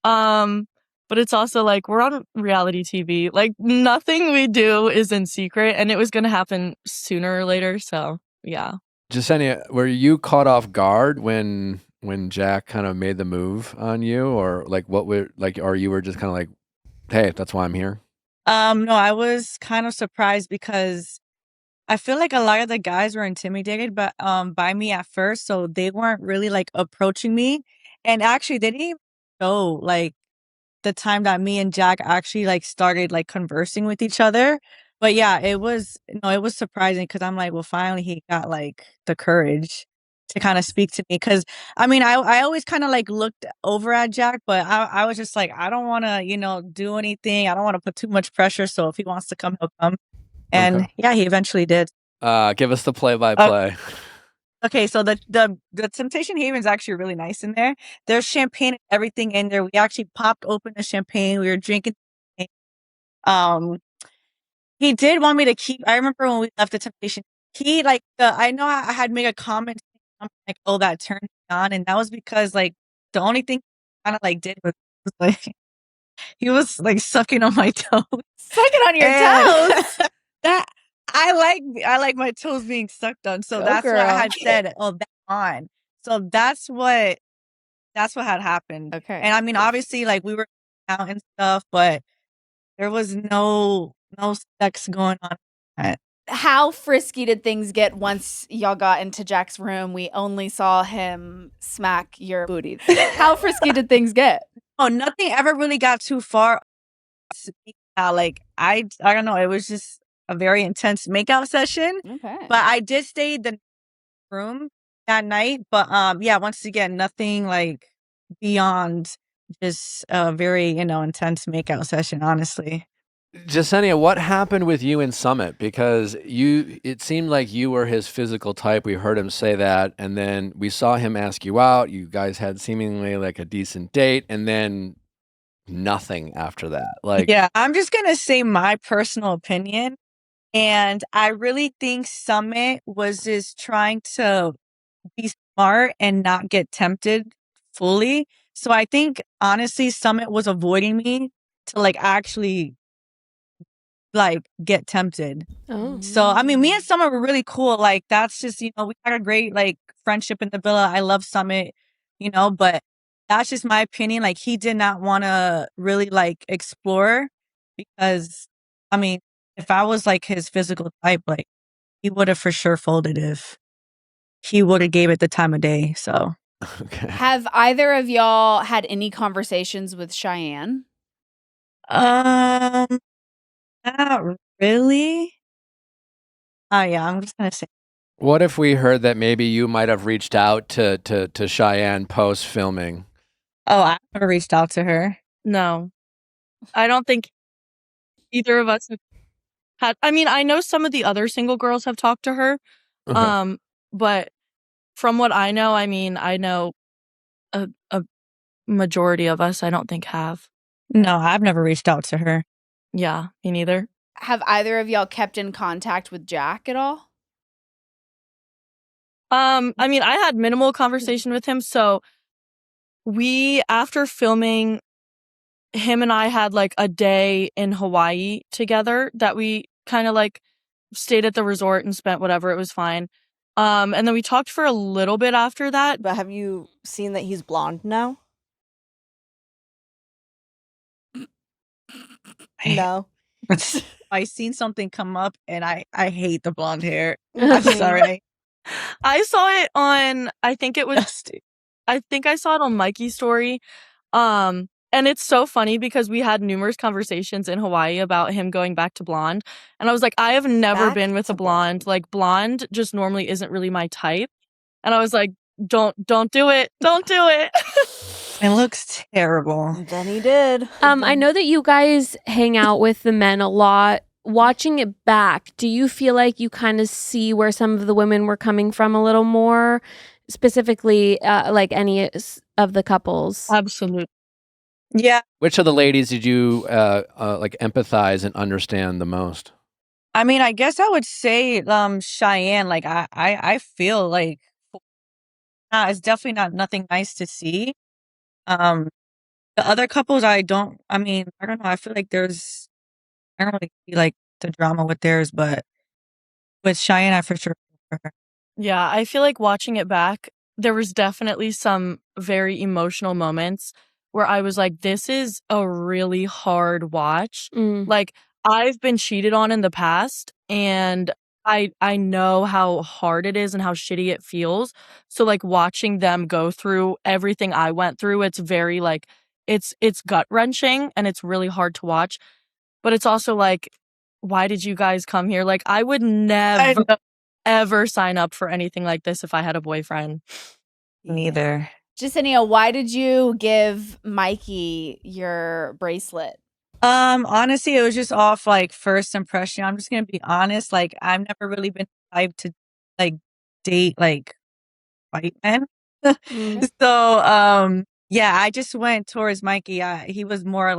But it's also like we're on reality TV. Like nothing we do is in secret, and it was gonna happen sooner or later. So yeah. Jesenia, were you caught off guard when Jack kind of made the move on you, or like what would like, or you were just kind of like, hey, that's why I'm here? No, I was kind of surprised because I feel like a lot of the guys were intimidated by me at first, so they weren't really like approaching me. And actually they didn't even show like the time that me and Jack actually like started like conversing with each other. But yeah, it was surprising because I'm like, well, finally he got like the courage to kind of speak to me. Cause I mean, I always kind of like looked over at Jack, but I was just like, I don't want to, do anything. I don't want to put too much pressure. So if he wants to come, he'll come. And Okay. yeah, he eventually did. Give us the play-by-play. Okay, so the Temptation Haven is actually really nice in there. There's champagne and everything in there. We actually popped open the champagne. We were drinking. Um, he did want me to keep. I remember when we left the Temptation, he like I know I had made a comment like, "Oh, that turned me on," and that was because like the only thing kind of like did was like he was like sucking on my toes. sucking on your And toes. that I like my toes being sucked on. So Go that's what I girl. had said. Oh, that's on. So that's what had happened. Okay. And I mean, obviously, like we were out and stuff, but there was no sex going on. How frisky did things get once y'all got into Jack's room? We only saw him smack your booty. How frisky did things get? Oh, nothing ever really got too far. Like I don't know. It was just a very intense makeout session. Okay. But I did stay in the room that night. But yeah, once again, nothing like beyond just a very, intense makeout session, honestly. Jesenia, what happened with you and Summit? Because it seemed like you were his physical type. We heard him say that, and then we saw him ask you out. You guys had seemingly like a decent date, and then nothing after that. Like, Yeah, I'm just gonna say my personal opinion. And I really think Summit was just trying to be smart and not get tempted fully. So I think honestly, Summit was avoiding me to like actually like get tempted. Oh. So I mean, me and Summit were really cool. Like that's just, we had a great like friendship in the villa. I love Summit, but that's just my opinion. Like he did not want to really like explore because I mean, if I was like his physical type, like he would have for sure folded if he would have gave it the time of day. So okay. Have either of y'all had any conversations with Cheyenne? not really. Oh yeah, I'm just gonna say. What if we heard that maybe you might have reached out to Cheyenne post filming? Oh, I never reached out to her. No, I don't think either of us have had. I mean, I know some of the other single girls have talked to her, Okay. but from what I know, I mean, I know a majority of us, I don't think have. No, I've never reached out to her. Yeah, me neither. Have either of y'all kept in contact with Jack at all? I mean, I had minimal conversation with him, so after filming, him and I had like a day in Hawaii together that we kind of like stayed at the resort and spent whatever. It was fine. And then we talked for a little bit after that. But have you seen that he's blonde now? No. I seen something come up and I hate the blonde hair. I'm sorry. I saw it on, I think I saw it on Mikey's story. And it's so funny because we had numerous conversations in Hawaii about him going back to blonde. And I was like, I have never Back been with to a blonde. Like blonde just normally isn't really my type. And I was like, don't do it. Don't do it. It looks terrible. Then he did. I know that you guys hang out with the men a lot. Watching it back, do you feel like you kind of see where some of the women were coming from a little more, specifically like any of the couples? Absolutely. Yeah. Which of the ladies did you like empathize and understand the most? I mean, I guess I would say Cheyenne. Like I feel like it's definitely not nothing nice to see. Um the other couples I don't know. I feel like I don't really see like the drama with theirs, but with Cheyenne I for sure feel for her. Yeah, I feel like watching it back, there was definitely some very emotional moments where I was like, this is a really hard watch. Like, I've been cheated on in the past, and I know how hard it is and how shitty it feels. So like watching them go through everything I went through, it's very like it's gut-wrenching and it's really hard to watch. But it's also like, why did you guys come here? Like, I would never ever sign up for anything like this if I had a boyfriend. Neither. Jesenia, why did you give Mikey your bracelet? Honestly, it was just off like first impression. I'm just gonna be honest. Like, I've never really been typed to like date like white men. So, yeah, I just went towards Mikey. He was more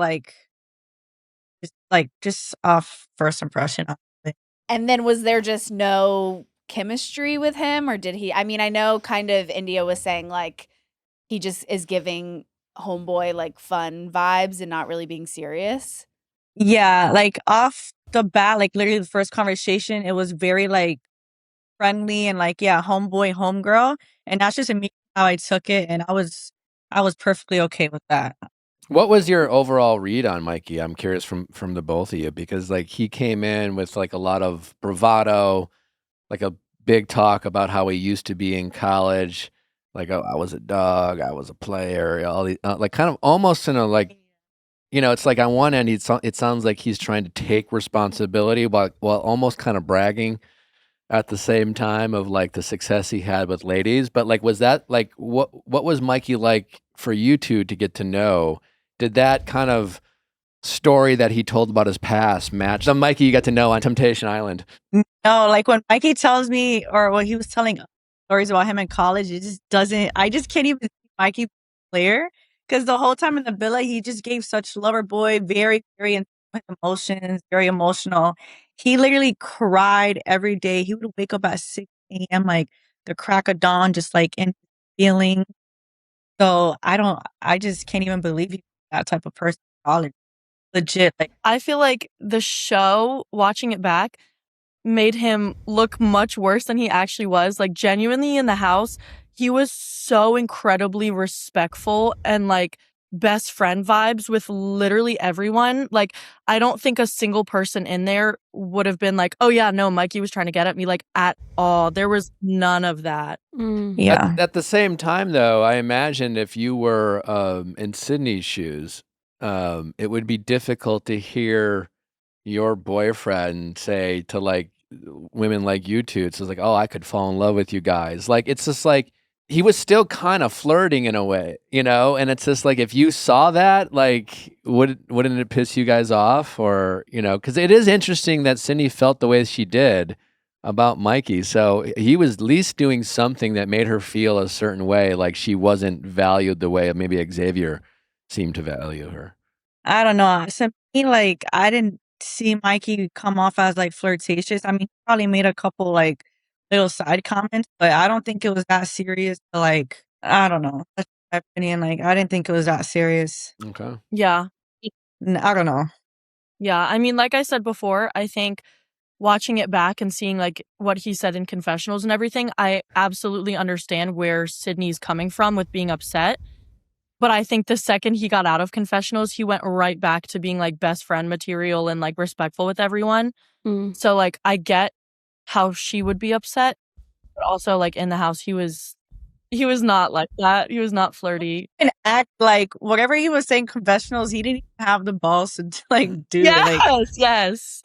just off first impression. Honestly. And then was there just no chemistry with him, or did he? I mean, I know kind of India was saying like he just is giving homeboy like fun vibes and not really being serious. Yeah, like off the bat, like literally the first conversation, it was very like friendly and like, yeah, homeboy, homegirl. And that's just immediately how I took it. And I was perfectly okay with that. What was your overall read on Mikey? I'm curious from the both of you, because like he came in with like a lot of bravado, like a big talk about how he used to be in college. Like, oh, I was a dog, I was a player, all these, like kind of almost in a like, it's like on one end, it sounds like he's trying to take responsibility while almost kind of bragging at the same time of like the success he had with ladies. But like, was that like, what was Mikey like for you two to get to know? Did that kind of story that he told about his past match some Mikey you got to know on Temptation Island? No, like when Mikey tells me, or when he was telling stories about him in college, it just doesn't, I just can't even see Mikey player. Because the whole time in the villa, he just gave such lover boy, very, very in emotions, very emotional. He literally cried every day. He would wake up at 6 a.m., like the crack of dawn, just like in feeling. So I just can't even believe he's that type of person in college. Legit. Like, I feel like the show, watching it back, made him look much worse than he actually was. Like, genuinely in the house, he was so incredibly respectful and like best friend vibes with literally everyone. Like, I don't think a single person in there would have been like, oh yeah, no, Mikey was trying to get at me, like, at all. There was none of that. yeah. At the same time, though, I imagine if you were in Sydney's shoes, it would be difficult to hear your boyfriend say to like women like you two. It's just like, oh, I could fall in love with you guys. Like, it's just like he was still kind of flirting in a way, and it's just like, if you saw that, like, wouldn't it piss you guys off? Or, because it is interesting that Sydney felt the way she did about Mikey. So he was at least doing something that made her feel a certain way, like she wasn't valued the way maybe Xavier seemed to value her. I don't know. So me, like, I didn't see Mikey come off as like flirtatious. I mean, he probably made a couple like little side comments, but I don't think it was that serious. To, like, I don't know. That's my opinion. Like, I didn't think it was that serious. Okay. Yeah. I don't know. Yeah. I mean, like I said before, I think watching it back and seeing like what he said in confessionals and everything, I absolutely understand where Sydney's coming from with being upset. But I think the second he got out of confessionals, he went right back to being like best friend material and like respectful with everyone. So like, I get how she would be upset, but also like in the house, he was not like that. He was not flirty. And act like whatever he was saying confessionals, he didn't even have the balls to like do it. Yes, yes.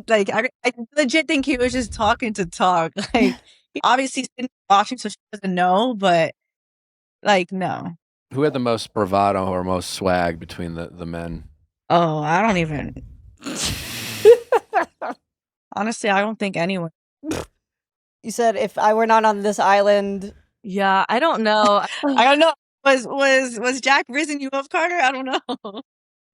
Like I legit think he was just talking to talk. Like, he obviously been watching, so she doesn't know, but like, no. Who had the most bravado or most swag between the men? Oh, I don't even. Honestly, I don't think anyone. You said if I were not on this island. Yeah, I don't know. I don't know. Was Jack rizzing you up, Carter? I don't know.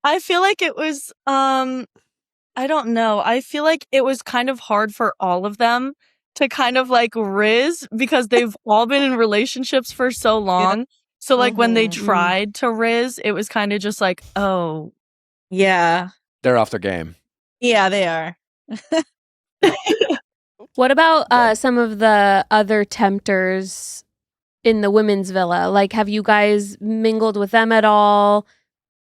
I feel like it was I don't know. I feel like it was kind of hard for all of them to kind of like riz because they've all been in relationships for so long. So like when they tried to riz, it was kind of just like, oh. Yeah. They're off their game. Yeah, they are. What about some of the other tempters in the women's villa? Like, have you guys mingled with them at all?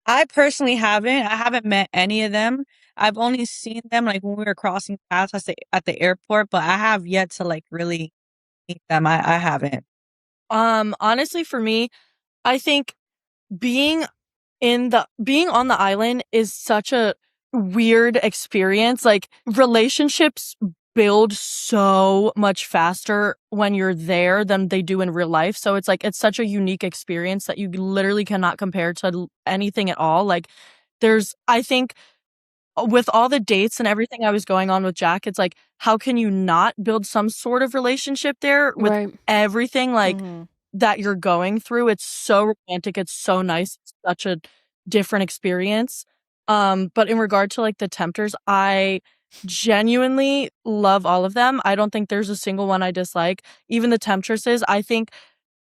I personally haven't. I haven't met any of them. I've only seen them like when we were crossing paths at the airport, but I have yet to like really meet them. I haven't. Honestly, for me, I think being on the island is such a weird experience. Like relationships build so much faster when you're there than they do in real life. So it's like, it's such a unique experience that you literally cannot compare to anything at all. Like I think with all the dates and everything I was going on with Jack, it's like, how can you not build some sort of relationship there with everything like that you're going through? It's so romantic. It's so nice. It's such a different experience. But in regard to like the tempters, I genuinely love all of them. I don't think there's a single one I dislike. Even the Temptresses, I think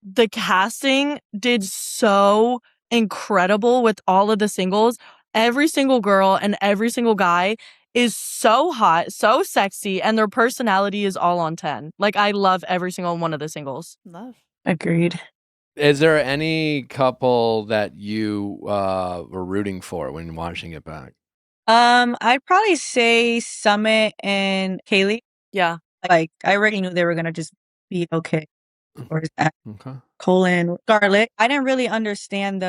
the casting did so incredible with all of the singles. Every single girl and every single guy is so hot, so sexy, and their personality is all on 10. Like, I love every single one of the singles. Love. Agreed. Is there any couple that you were rooting for when watching it back? I'd probably say Summit and Kaylee. Yeah. Like, I already knew they were gonna just be okay. Or Okay. Colin, Scarlett. I didn't really understand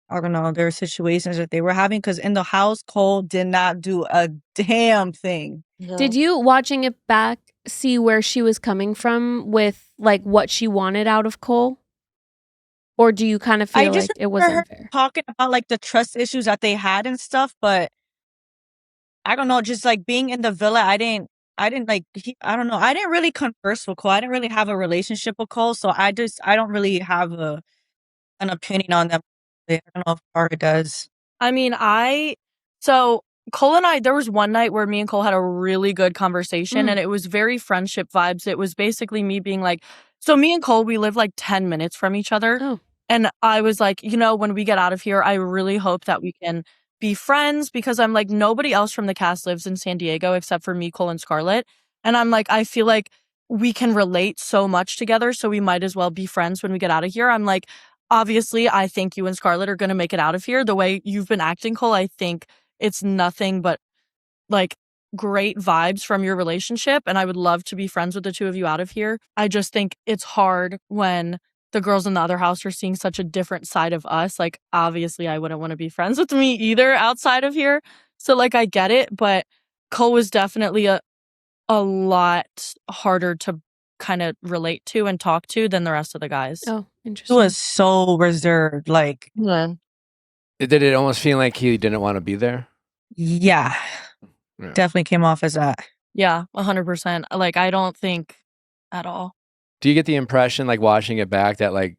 I don't know, their situations that they were having because in the house, Cole did not do a damn thing. Did you, watching it back, see where she was coming from with like what she wanted out of Cole? Or do you kind of feel like it was unfair? Talking about like the trust issues that they had and stuff, but I don't know, just like being in the villa, I didn't like, I don't know, I didn't really converse with Cole. I didn't really have a relationship with Cole, so I don't really have an opinion on them. I don't know if Cara does. I mean, so Cole and I, there was one night where me and Cole had a really good conversation and it was very friendship vibes. It was basically me being like, so me and Cole, we live like 10 minutes from each other. Oh. And I was like, you know, when we get out of here, I really hope that we can be friends because I'm like, nobody else from the cast lives in San Diego except for me, Cole, and Scarlett. And I'm like, I feel like we can relate so much together. So we might as well be friends when we get out of here. I'm like, obviously, I think you and Scarlett are going to make it out of here. The way you've been acting, Cole, I think it's nothing but like great vibes from your relationship. And I would love to be friends with the two of you out of here. I just think it's hard when the girls in the other house are seeing such a different side of us. Like, obviously, I wouldn't want to be friends with me either outside of here. So, like, I get it. But Cole was definitely a lot harder to kind of relate to and talk to than the rest of the guys. Oh, interesting. He was so reserved. Like, Did it almost feel like he didn't want to be there? Yeah. Definitely came off as that. Yeah, 100%. Like, I don't think at all. Do you get the impression, like watching it back, that like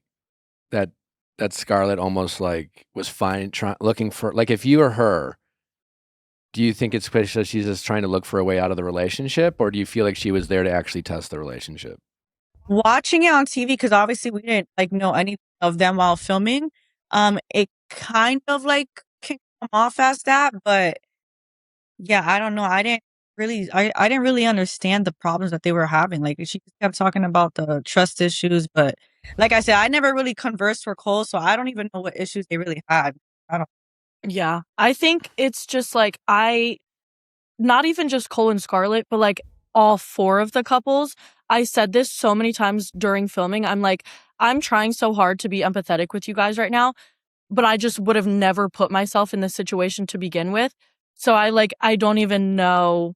that Scarlett almost like was looking for, like, if you were her, do you think it's because she's just trying to look for a way out of the relationship, or do you feel like she was there to actually test the relationship? Watching it on TV, because obviously we didn't like know any of them while filming, it kind of like can come off as that, but yeah, I don't know. I didn't really understand the problems that they were having. Like, she kept talking about the trust issues, but like I said, I never really conversed with Cole, so I don't even know what issues they really had. I don't. Yeah, I think it's just like not even just Cole and Scarlett, but like all four of the couples. I said this so many times during filming. I'm like, I'm trying so hard to be empathetic with you guys right now, but I just would have never put myself in this situation to begin with. So I don't even know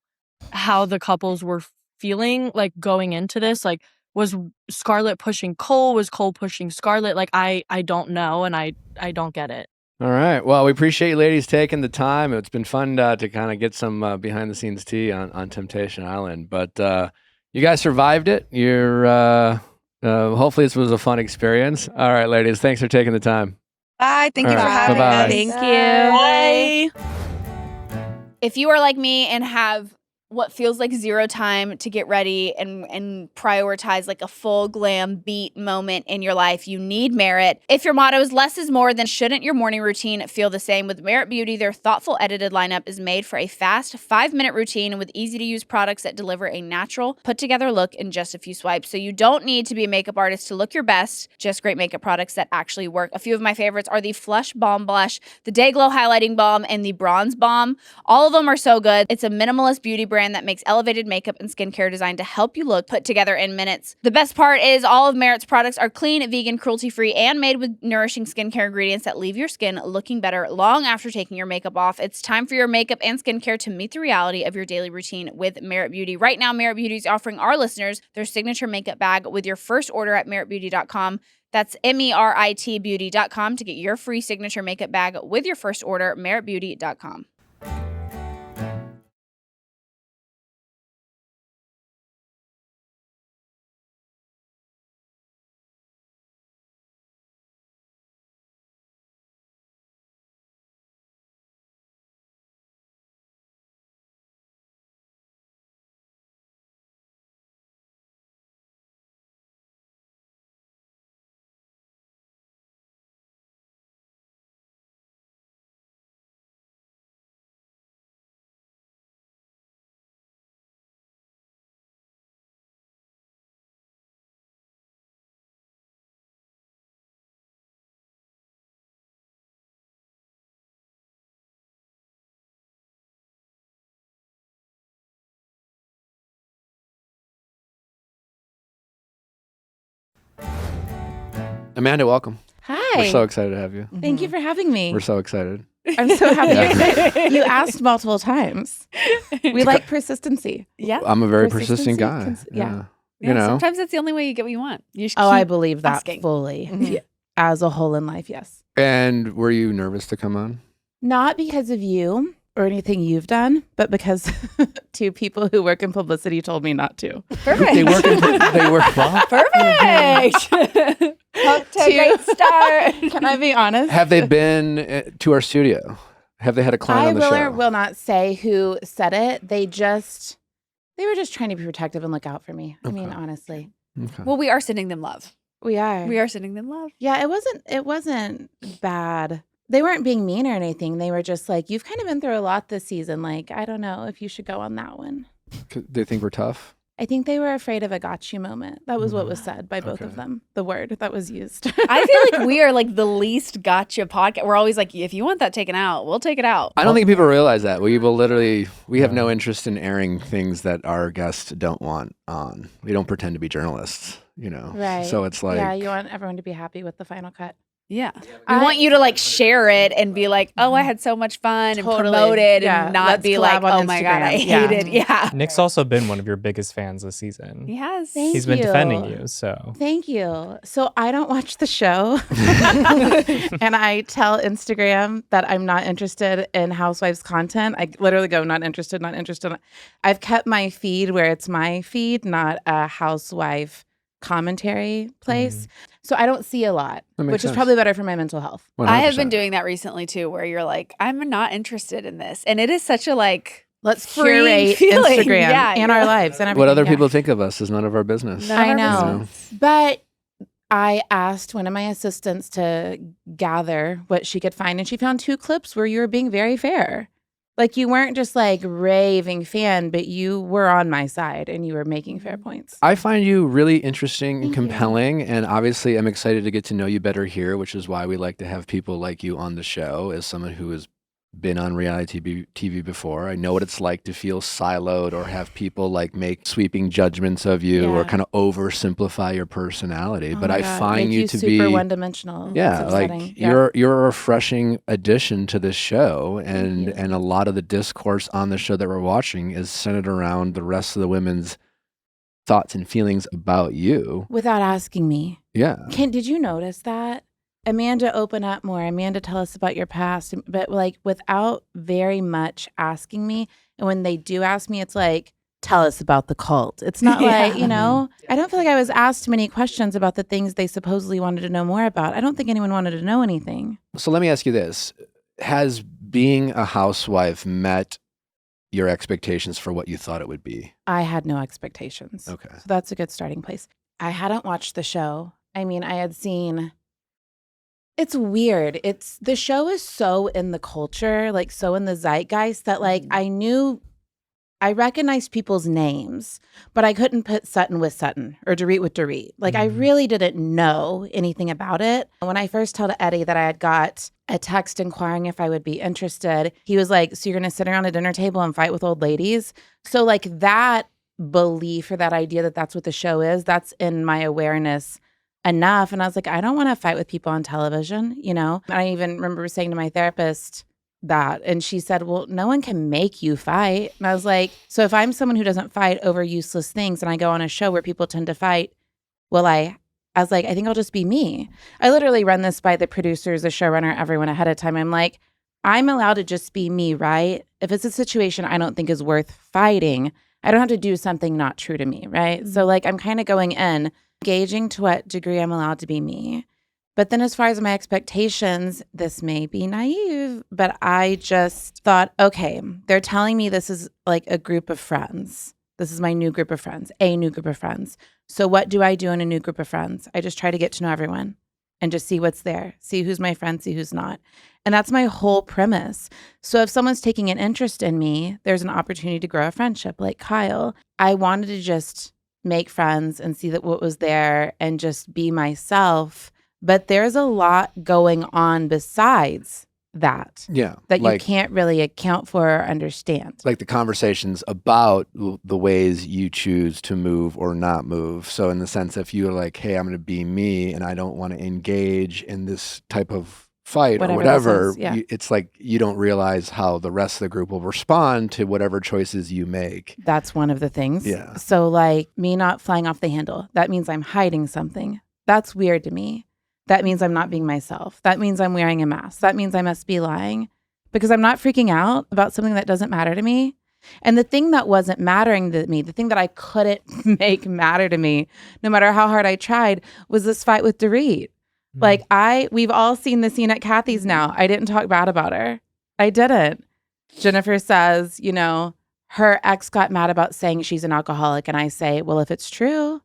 how the couples were feeling like going into this. Like, was Scarlett pushing Cole? Was Cole pushing Scarlett? Like, I don't know, and I don't get it. All right. Well, we appreciate you ladies taking the time. It's been fun to kind of get some behind the scenes tea on Temptation Island. But you guys survived it. You're Hopefully this was a fun experience. All right, ladies, thanks for taking the time. Bye. Thank All you for right, having bye-bye. us. Thank you. Bye. If you are like me and have what feels like zero time to get ready and prioritize like a full glam beat moment in your life, you need Merit. If your motto is less is more, then shouldn't your morning routine feel the same? With Merit Beauty, their thoughtful edited lineup is made for a fast 5-minute routine with easy to use products that deliver a natural, put together look in just a few swipes. So you don't need to be a makeup artist to look your best, just great makeup products that actually work. A few of my favorites are the Flush Balm Blush, the Day Glow Highlighting Balm, and the Bronze Balm. All of them are so good. It's a minimalist beauty brand that makes elevated makeup and skincare designed to help you look put together in minutes. The best part is all of Merit's products are clean, vegan, cruelty-free, and made with nourishing skincare ingredients that leave your skin looking better long after taking your makeup off. It's time for your makeup and skincare to meet the reality of your daily routine with Merit Beauty. Right now, Merit Beauty is offering our listeners their signature makeup bag with your first order at meritbeauty.com. That's meritbeauty.com to get your free signature makeup bag with your first order, meritbeauty.com. Amanda, welcome. Hi. We're so excited to have you. Thank you for having me. We're so excited. I'm so happy. Yeah. You asked multiple times. We like persistency. Yeah. I'm a very persistent guy. Consistency, yeah. You know, Sometimes that's the only way you get what you want. You just Oh, I keep believe that asking. fully. Mhm. Yeah. As a whole in life, yes. and were you nervous to come on? Not because of you or anything you've done, but because two people who work in publicity told me not to. Perfect. They work. Perfect. Up to a great start. Can I be honest? Have they been to our studio? Have they had a client I on the will show? or will not say who said it. They were just trying to be protective and look out for me. I mean, Okay. honestly. Okay. Well, we are sending them love. We are. We are sending them love. Yeah, it wasn't bad. They weren't being mean or anything. They were just like, you've kind of been through a lot this season. Like, I don't know if you should go on that one. They think we're tough. I think they were afraid of a got you moment. That was what was said by both of Okay. them. The word that was used. I feel like we are like the least gotcha podcast. We're always like, if you want that taken out, we'll take it out. I don't think people realize that. We have no interest in airing things that our guests don't want on. We don't pretend to be journalists, you know. Right. So it's like, yeah, you want everyone to be happy with the final cut. Yeah. We want you to like share it and be like, oh, I had so much fun and promote it Yeah, and not let's be like, collab on oh my God, I Instagram. Yeah. hate it. Yeah. Nick's also been one of your biggest fans this season. He has. Thank He's been you. defending you, so. Thank you. So I don't watch the show. And I tell Instagram that I'm not interested in Housewives content. I literally go, not interested, not interested. I've kept my feed where it's my feed, not a housewife commentary place. So I don't see a lot, That makes which is sense. probably better for my mental health. I have been 100%. doing that recently too, where you're like, I'm not interested in this. And it is such a like, Let's Free curate feeling. Instagram Yeah, and you're our like- lives and everything. What other Yeah. people think of us is none of our business. none of I our know. business. But I asked one of my assistants to gather what she could find, and she found 2 clips where you were being very fair. Like, you weren't just like raving fan, but you were on my side and you were making fair points. I find you really interesting and Thank you. compelling, and obviously I'm excited to get to know you better here, which is why we like to have people like you on the show as someone who has been on reality TV before. I know what it's like to feel siloed or have people like make sweeping judgments of you or Yeah. kind of oversimplify your personality. Oh but my I God, find make you to super be one-dimensional. yeah, It's like upsetting. Yeah. you're a refreshing addition to this show, and you. a lot of the discourse on the show that we're watching is centered around the rest of the women's thoughts and feelings about you. Without asking me. Yeah. Did you notice that? Amanda, open up more. Amanda, tell us about your past. But like without very much asking me. And when they do ask me, it's like, tell us about the cult. It's not like, you know, I don't feel like I was asked many questions about the things they supposedly wanted to know more about. I don't think anyone wanted to know anything. So let me ask you this. Has being a housewife met your expectations for what you thought it would be? I had no expectations. Okay. So that's a good starting place. I hadn't watched the show. I mean, I had seen... It's weird. The show is so in the culture, like so in the zeitgeist that like I recognized people's names, but I couldn't put Sutton with Sutton or Dorit with Dorit. Like I really didn't know anything about it. When I first told Eddie that I had got a text inquiring if I would be interested, he was like, so you're going to sit around a dinner table and fight with old ladies? So like that belief or that idea that that's what the show is, that's in my awareness enough. And I was like, I don't want to fight with people on television, you know? And I even remember saying to my therapist that, and she said, well, no one can make you fight. And I was like, so if I'm someone who doesn't fight over useless things and I go on a show where people tend to fight, well, I was like, I think I'll just be me. I literally run this by the producers, the showrunner, everyone ahead of time. I'm like, I'm allowed to just be me, right? If it's a situation I don't think is worth fighting, I don't have to do something not true to me, right? So like I'm kind of going in, gauging to what degree I'm allowed to be me. But then as far as my expectations, this may be naive, but I just thought, okay, they're telling me this is like a group of friends. This is my new group of friends, a new group of friends. So what do I do in a new group of friends? I just try to get to know everyone and just see what's there, see who's my friend, see who's not. And that's my whole premise. So if someone's taking an interest in me, there's an opportunity to grow a friendship like Kyle. I wanted to just make friends and see that what was there and just be myself. But there's a lot going on besides that. Yeah. That you can't really account for or understand. Like the conversations about the ways you choose to move or not move. So in the sense, if you're like, hey, I'm going to be me and I don't want to engage in this type of fight or whatever, it's like you don't realize how the rest of the group will respond to whatever choices you make. That's one of the things. Yeah. So like me not flying off the handle, that means I'm hiding something. That's weird to me. That means I'm not being myself. That means I'm wearing a mask. That means I must be lying because I'm not freaking out about something that doesn't matter to me. And the thing that wasn't mattering to me, the thing that I couldn't make matter to me, no matter how hard I tried, was this fight with Dorit. Like we've all seen the scene at Kathy's now. I didn't talk bad about her. I didn't. Jennifer says, you know, her ex got mad about saying she's an alcoholic. And I say, well, if it's true.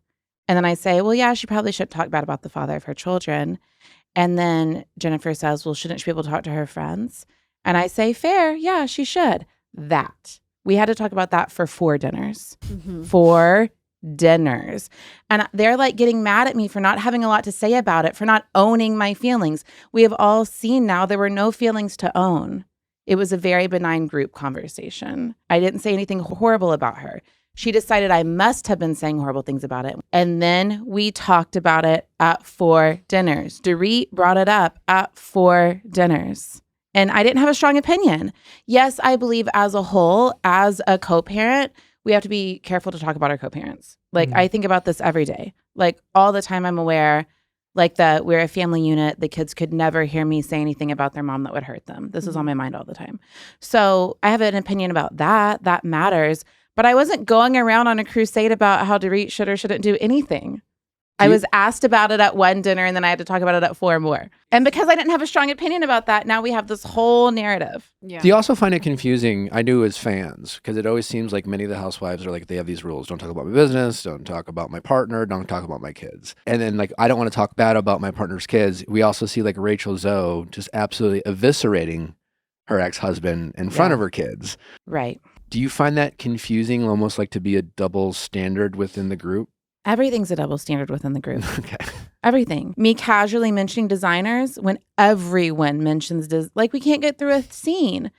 And then I say, well, yeah, she probably shouldn't talk bad about the father of her children. And then Jennifer says, well, shouldn't she be able to talk to her friends? And I say, fair. Yeah, she should. That. We had to talk about that for 4 dinners. 4 dinners. And they're like getting mad at me for not having a lot to say about it, for not owning my feelings. We have all seen now there were no feelings to own. It was a very benign group conversation. I didn't say anything horrible about her. She decided I must have been saying horrible things about it. And then we talked about it at 4 dinners. Dorit brought it up at 4 dinners. And I didn't have a strong opinion. Yes, I believe as a whole, as a co-parent, we have to be careful to talk about our co-parents. Like I think about this every day. Like all the time I'm aware, like that we're a family unit. The kids could never hear me say anything about their mom that would hurt them. This is on my mind all the time. So I have an opinion about that. That matters. But I wasn't going around on a crusade about how Dorit should or shouldn't do anything. I was asked about it at 1 dinner and then I had to talk about it at 4 more. And because I didn't have a strong opinion about that, now we have this whole narrative. Yeah. Do you also find it confusing? I do as fans, because it always seems like many of the housewives are like, they have these rules. Don't talk about my business. Don't talk about my partner. Don't talk about my kids. And then like, I don't want to talk bad about my partner's kids. We also see like Rachel Zoe just absolutely eviscerating her ex-husband in front of her kids. Right. Do you find that confusing, almost like to be a double standard within the group? Everything's a double standard within the group. Okay. Everything. Me casually mentioning designers when everyone mentions, like we can't get through a scene.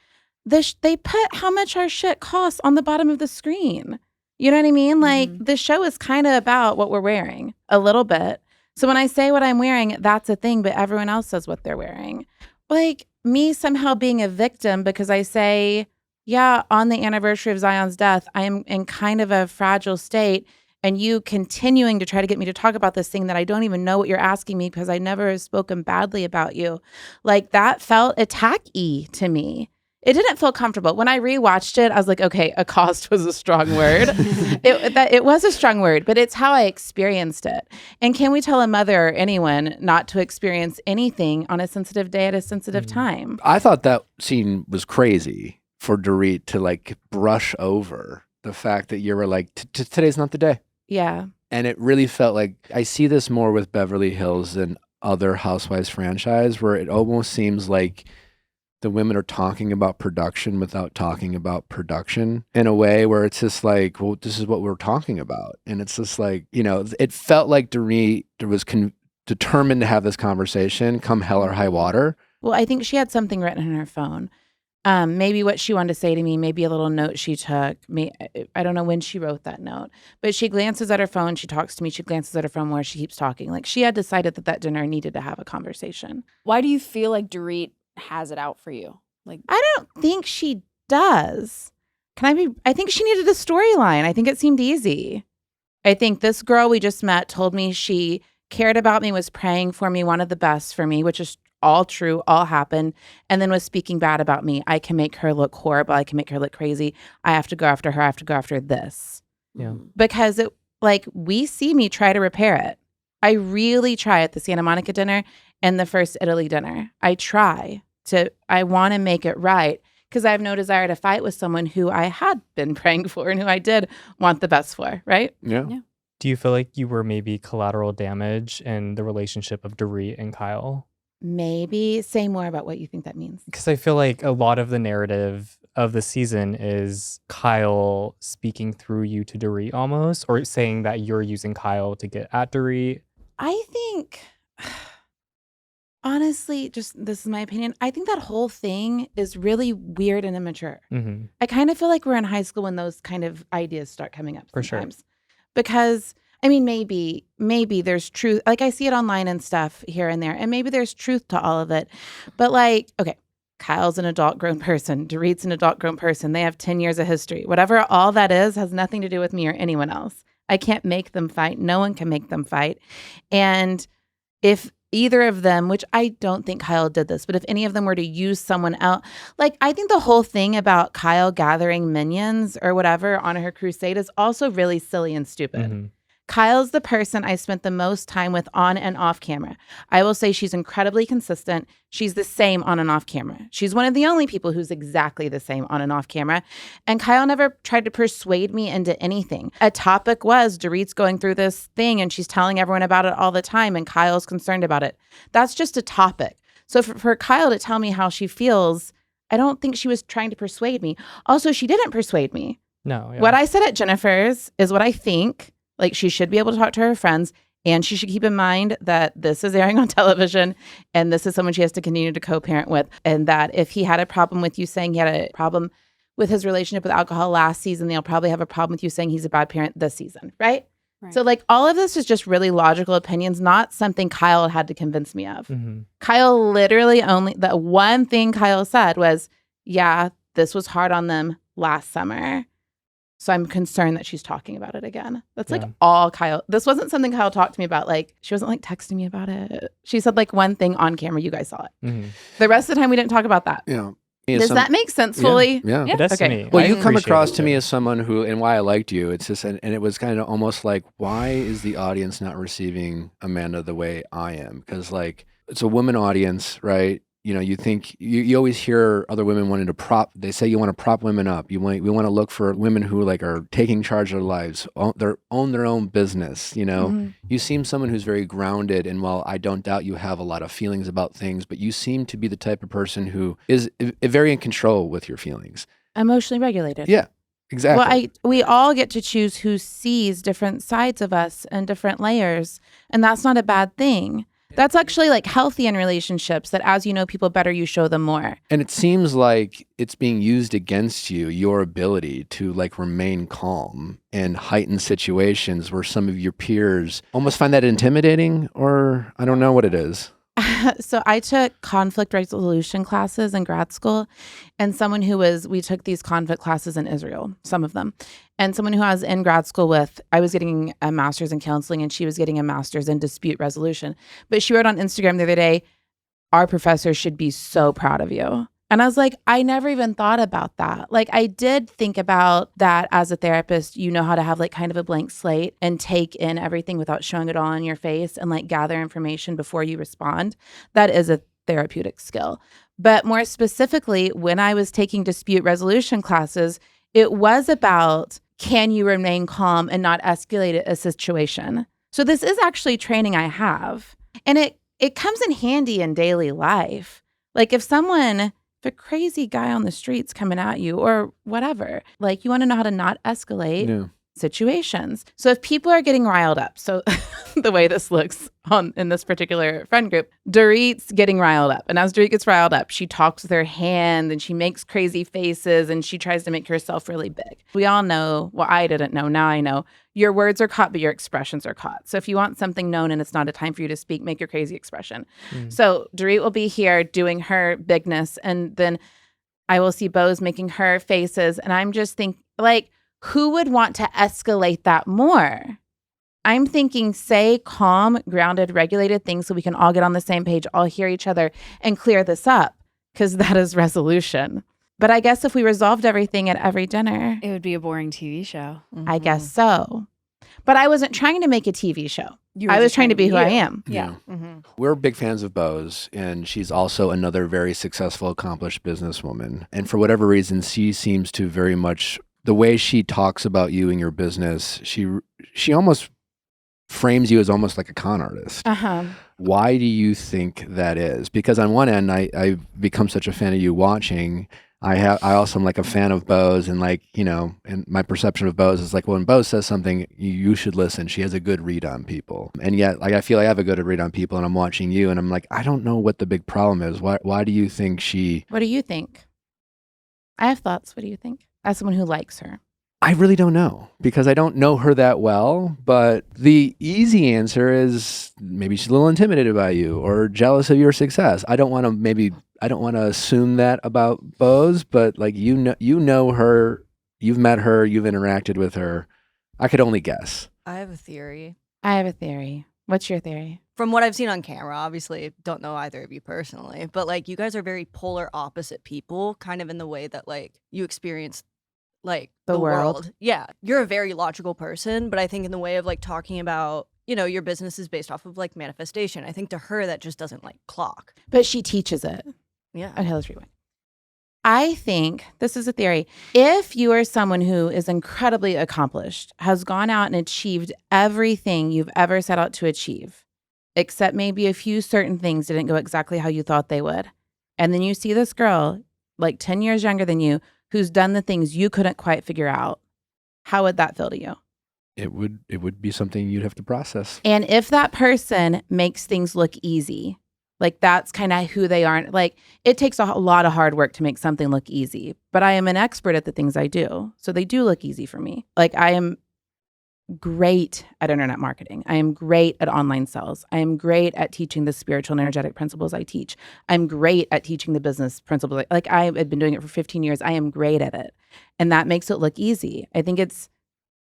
They put how much our shit costs on the bottom of the screen. You know what I mean? Like the show is kind of about what we're wearing a little bit. So when I say what I'm wearing, that's a thing, but everyone else says what they're wearing. Like me somehow being a victim because I say, yeah, on the anniversary of Zion's death, I am in kind of a fragile state. And you continuing to try to get me to talk about this thing that I don't even know what you're asking me because I never have spoken badly about you. Like that felt attack-y to me. it didn't feel comfortable. When I rewatched it, I was like, okay, accost was a strong word. It was a strong word, but it's how I experienced it. And can we tell a mother or anyone not to experience anything on a sensitive day at a sensitive time? I thought that scene was crazy for Dorit to like brush over the fact that you were like, today's not the day. Yeah. And it really felt like I see this more with Beverly Hills than other Housewives franchise, where it almost seems like the women are talking about production without talking about production in a way where it's just like, well, this is what we're talking about. And it's just like, you know, it felt like Dorit was determined to have this conversation come hell or high water. Well, I think she had something written on her phone. Maybe what she wanted to say to me, maybe a little note she took. I don't know when she wrote that note, but she glances at her phone. She talks to me. She glances at her phone where she keeps talking. Like she had decided that dinner needed to have a conversation. Why do you feel like Dorit has it out for you? Like, I don't think she does. I think she needed a storyline. I think it seemed easy. I think this girl we just met told me she cared about me, was praying for me, wanted the best for me, which is all true, all happened, and then was speaking bad about me. I can make her look horrible. I can make her look crazy. I have to go after her. I have to go after this. Yeah. Because we see me try to repair it. I really try at the Santa Monica dinner and the first Italy dinner. I want to make it right because I have no desire to fight with someone who I had been praying for and who I did want the best for, right? Yeah. Do you feel like you were maybe collateral damage in the relationship of Dorit and Kyle? Maybe. Say more about what you think that means. Because I feel like a lot of the narrative of the season is Kyle speaking through you to Dorit almost, or saying that you're using Kyle to get at Dorit. I think, honestly, just this is my opinion. I think that whole thing is really weird and immature. Mm-hmm. I kind of feel like we're in high school when those kind of ideas start coming up For sure. sometimes. Because I mean, maybe there's truth. Like I see it online and stuff here and there, and maybe there's truth to all of it. But like, okay, Kyle's an adult grown person. Dorit's an adult grown person. They have 10 years of history. Whatever all that is has nothing to do with me or anyone else. I can't make them fight. No one can make them fight. And if either of them, which I don't think Kyle did this, but if any of them were to use someone else, like I think the whole thing about Kyle gathering minions or whatever on her crusade is also really silly and stupid. Mm-hmm. Kyle's the person I spent the most time with on and off camera. I will say she's incredibly consistent. She's the same on and off camera. She's one of the only people who's exactly the same on and off camera. And Kyle never tried to persuade me into anything. A topic was Dorit's going through this thing and she's telling everyone about it all the time and Kyle's concerned about it. That's just a topic. So for Kyle to tell me how she feels, I don't think she was trying to persuade me. Also, she didn't persuade me. No. Yeah. What I said at Jennifer's is what I think. Like she should be able to talk to her friends and she should keep in mind that this is airing on television and this is someone she has to continue to co-parent with. And that if he had a problem with you saying he had a problem with his relationship with alcohol last season, they'll probably have a problem with you saying he's a bad parent this season, right? So like all of this is just really logical opinions, not something Kyle had to convince me of. Mm-hmm. Kyle literally the one thing Kyle said was, yeah, this was hard on them last summer. So I'm concerned that she's talking about it again. That's like all Kyle. This wasn't something Kyle talked to me about. Like she wasn't like texting me about it. She said like one thing on camera. You guys saw it. Mm-hmm. The rest of the time we didn't talk about that. Yeah. Does that make sense fully? Yeah. It does to Okay. me. Well, I you come appreciate across it to me too. as someone who, and why I liked you, it's just, and it was kind of almost like, why is the audience not receiving Amanda the way I am? Because like, it's a woman audience, right? You know, you think, you always hear other women wanting to they say you want to prop women up. We want to look for women who like are taking charge of their lives, own their own business, you know? Mm-hmm. You seem someone who's very grounded, and while I don't doubt you have a lot of feelings about things, but you seem to be the type of person who is very in control with your feelings. Emotionally regulated. Yeah, exactly. Well, we all get to choose who sees different sides of us and different layers. And that's not a bad thing. That's actually like healthy in relationships, that as you know people better, you show them more. And it seems like it's being used against you, your ability to like remain calm in heightened situations where some of your peers almost find that intimidating, or I don't know what it is. So I took conflict resolution classes in grad school, and we took these conflict classes in Israel, some of them. And someone who I was in grad school with, I was getting a master's in counseling and she was getting a master's in dispute resolution. But she wrote on Instagram the other day, our professor should be so proud of you. And I was like, I never even thought about that. Like, I did think about that as a therapist. You know how to have like kind of a blank slate and take in everything without showing it all in your face and like gather information before you respond. That is a therapeutic skill. But more specifically, when I was taking dispute resolution classes, it was about, can you remain calm and not escalate a situation? So this is actually training I have. And it comes in handy in daily life. Like if a crazy guy on the street's coming at you or whatever, like you want to know how to not escalate situations. So if people are getting riled up, so the way this looks in this particular friend group, Dorit's getting riled up. And as Dorit gets riled up, she talks with her hand and she makes crazy faces and she tries to make herself really big. We all know, well, I didn't know, now I know, your words are caught, but your expressions are caught. So if you want something known and it's not a time for you to speak, make your crazy expression. So Dorit will be here doing her bigness, and then I will see Bose making her faces. And I'm just thinking, like, who would want to escalate that more? I'm thinking, say calm, grounded, regulated things so we can all get on the same page, all hear each other and clear this up, because that is resolution. But I guess if we resolved everything at every dinner, It would be a boring TV show. I guess so. But I wasn't trying to make a TV show. I was trying to be who I am. Yeah. We're big fans of Bose, and she's also another very successful, accomplished businesswoman. And for whatever reason, she seems to very much, the way she talks about you and your business, she almost frames you as almost like a con artist. Why do you think that is? Because on one end, I've become such a fan of you watching. I also am like a fan of Bose, and like, you know, and my perception of Bose is like, when Bose says something, you should listen. She has a good read on people. And yet, like, I feel like I have a good read on people, and I'm watching you and I'm like, I don't know what the big problem is. Why do you think she... What do you think? I have thoughts. What do you think? As someone who likes her. I really don't know, because I don't know her that well, but the easy answer is maybe she's a little intimidated by you or jealous of your success. I don't want to assume that about Bose, but like, you know her, you've met her, you've interacted with her. I could only guess. I have a theory. What's your theory? From what I've seen on camera, obviously don't know either of you personally, but like, you guys are very polar opposite people, kind of in the way that like you experience like the world. Yeah. You're a very logical person, but I think in the way of like talking about, you know, your business is based off of like manifestation. I think to her that just doesn't like clock. But she teaches it. Yeah. Okay, let's rewind. I think, this is a theory, if you are someone who is incredibly accomplished, has gone out and achieved everything you've ever set out to achieve, except maybe a few certain things didn't go exactly how you thought they would, and then you see this girl like 10 years younger than you who's done the things you couldn't quite figure out, how would that feel to you? It would be something you'd have to process. And if that person makes things look easy, like that's kind of who they are. Like, it takes a lot of hard work to make something look easy, but I am an expert at the things I do. So they do look easy for me. Like, I am great at internet marketing. I am great at online sales. I am great at teaching the spiritual and energetic principles I teach. I'm great at teaching the business principles. Like, I have been doing it for 15 years. I am great at it. And that makes it look easy. I think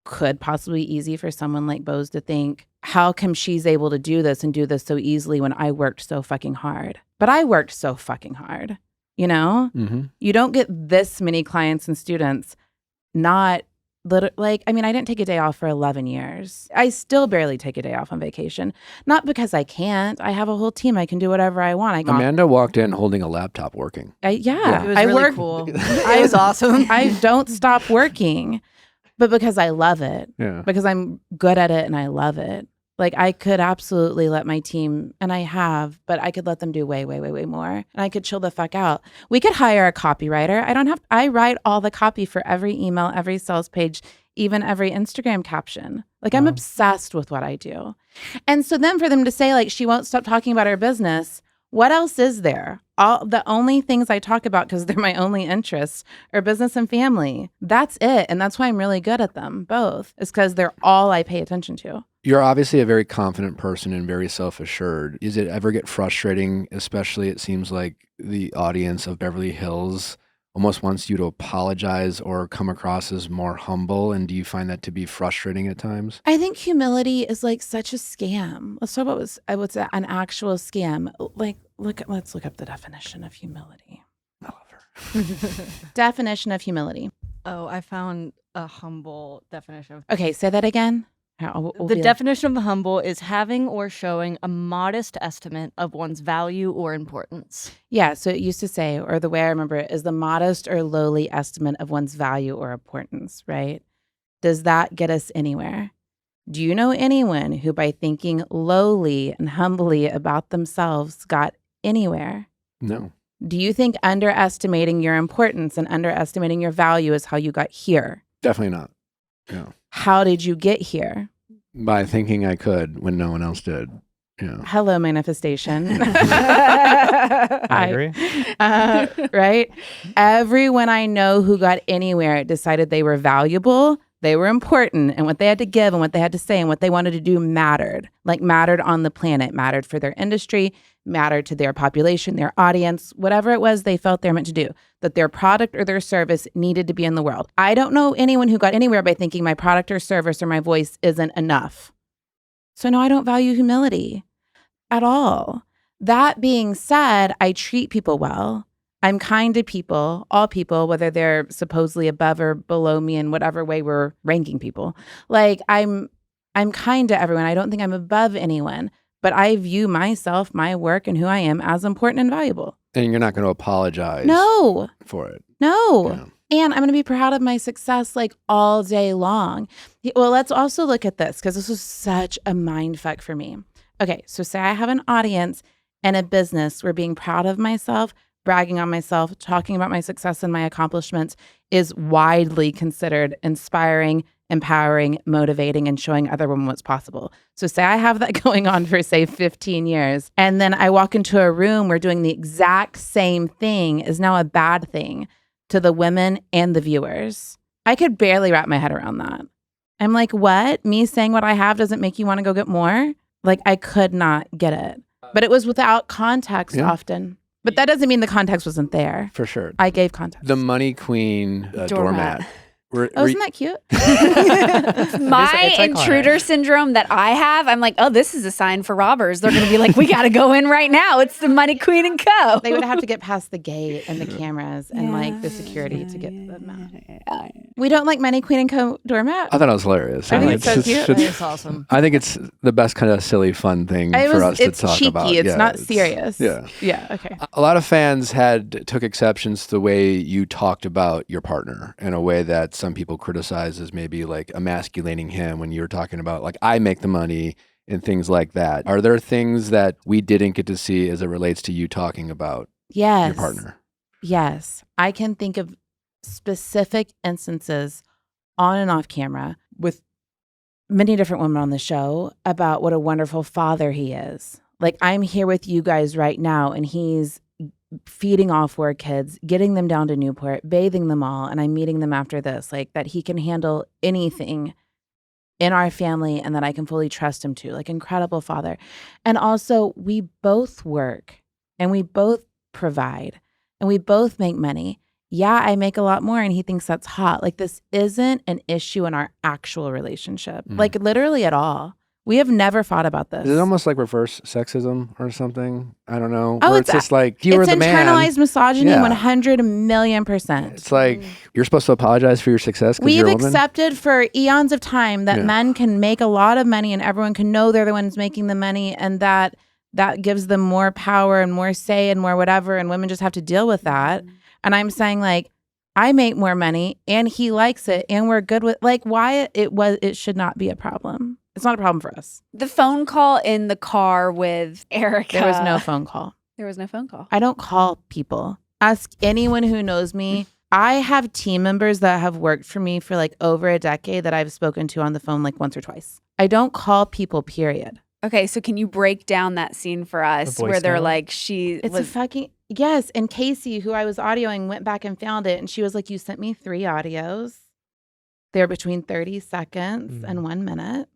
could possibly be easy for someone like Bose to think, how come she's able to do this and do this so easily when I worked so fucking hard? But I worked so fucking hard, you know? You don't get this many clients and students I didn't take a day off for 11 years. I still barely take a day off on vacation. Not because I can't. I have a whole team. I can do whatever I want. Amanda walked in holding a laptop working. It was really cool. It was awesome. I don't stop working, but because I love it. Yeah. Because I'm good at it and I love it. Like, I could absolutely let my team, and I have, but I could let them do way, way, way, way more. And I could chill the fuck out. We could hire a copywriter. I write all the copy for every email, every sales page, even every Instagram caption. Like, I'm obsessed with what I do. And so then for them to say, like, she won't stop talking about her business, what else is there? The only things I talk about, because they're my only interests, are business and family. That's it. And that's why I'm really good at them both, is because they're all I pay attention to. You're obviously a very confident person and very self-assured. Does it ever get frustrating, especially it seems like the audience of Beverly Hills almost wants you to apologize or come across as more humble? And do you find that to be frustrating at times? I think humility is like such a scam. Let's talk about what's an actual scam. Like, let's look up the definition of humility. I love Definition of humility. Oh, I found a humble definition. Okay, say that again. The definition of humble is having or showing a modest estimate of one's value or importance. Yeah, so it used to say, or the way I remember it, is the modest or lowly estimate of one's value or importance, right? Does that get us anywhere? Do you know anyone who, by thinking lowly and humbly about themselves, got anywhere? No. Do you think underestimating your importance and underestimating your value is how you got here? Definitely not. No. How did you get here? By thinking I could when no one else did. Yeah. Hello, manifestation. I agree. Right? Everyone I know who got anywhere decided they were valuable, they were important, and what they had to give and what they had to say and what they wanted to do mattered. Like mattered on the planet, mattered for their industry, mattered to their population, their audience, whatever it was they felt they were meant to do, that their product or their service needed to be in the world. I don't know anyone who got anywhere by thinking my product or service or my voice isn't enough. So no, I don't value humility at all. That being said, I treat people well. I'm kind to people, all people, whether they're supposedly above or below me in whatever way we're ranking people. Like I'm kind to everyone. I don't think I'm above anyone, but I view myself, my work, and who I am as important and valuable. And you're not going to apologize No. for it. No. Yeah. And I'm going to be proud of my success like all day long. Well, let's also look at this because this was such a mind fuck for me. Okay, so say I have an audience and a business where being proud of myself, bragging on myself, talking about my success and my accomplishments is widely considered inspiring, empowering, motivating, and showing other women what's possible. So say I have that going on for, say, 15 years, and then I walk into a room where doing the exact same thing is now a bad thing to the women and the viewers. I could barely wrap my head around that. I'm like, what? Me saying what I have doesn't make you want to go get more? Like, I could not get it. But it was without context often. But that doesn't mean the context wasn't there. For sure. I gave context. The Money Queen doormat. Isn't that cute? My intruder syndrome that I have, I'm like, oh, this is a sign for robbers. They're going to be like, we got to go in right now. It's the Money Queen and Co. They would have to get past the gate and the cameras and like the security to get them out. We don't like Money Queen and Co. doormat. I thought it was hilarious. I think it's so cute. It's awesome. I think it's the best kind of silly, fun thing for us to talk cheeky. about. It's not serious. Yeah. Yeah. Okay. A lot of fans took exceptions to the way you talked about your partner in a way that some people criticize as maybe like emasculating him when you were talking about like I make the money and things like that. Are there things that we didn't get to see as it relates to you talking about your partner? Yes. I can think of specific instances on and off camera with many different women on the show about what a wonderful father he is. Like I'm here with you guys right now and he's feeding all 4 kids, getting them down to Newport, bathing them all, and I'm meeting them after this, like that he can handle anything in our family and that I can fully trust him to, like incredible father. And also we both work and we both provide and we both make money. Yeah, I make a lot more and he thinks that's hot. Like this isn't an issue in our actual relationship, like literally at all. We have never fought about this. Is it almost like reverse sexism or something? I don't know. Oh, where it's just like you were the man. It's internalized misogyny, 100,000,000%. It's like you're supposed to apologize for your success because We've you're a woman? accepted for eons of time that men can make a lot of money and everyone can know they're the ones making the money and that gives them more power and more say and more whatever, and women just have to deal with that. And I'm saying like, I make more money and he likes it and we're good with like why it should not be a problem. It's not a problem for us. The phone call in the car with Erica. There was no phone call. There was no phone call. I don't call people. Ask anyone who knows me. I have team members that have worked for me for like over a decade that I've spoken to on the phone like once or twice. I don't call people, period. Okay, so can you break down that scene for us where they're like, yes. And Casey, who I was audioing, went back and found it. And she was like, you sent me 3 audios. They're between 30 seconds and 1 minute.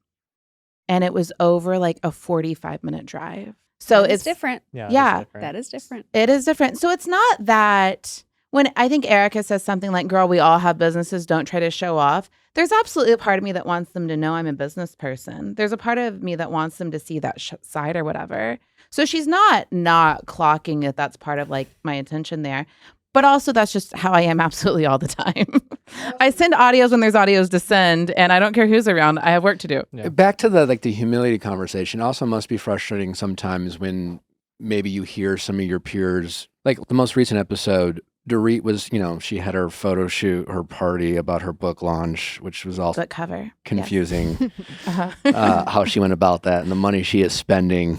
And it was over like a 45-minute drive. So it's different. Yeah. That is different. It is different. So it's not that when I think Erica says something like, girl, we all have businesses, don't try to show off. There's absolutely a part of me that wants them to know I'm a business person. There's a part of me that wants them to see that side or whatever. So she's not clocking that that's part of like my intention there. But also, that's just how I am absolutely all the time. I send audios when there's audios to send, and I don't care who's around. I have work to do. Yeah. Back to the humility conversation. Also, must be frustrating sometimes when maybe you hear some of your peers. Like the most recent episode, Dorit was, she had her photo shoot, her party about her book launch, which was also Book cover. confusing. Uh-huh. How she went about that and the money she is spending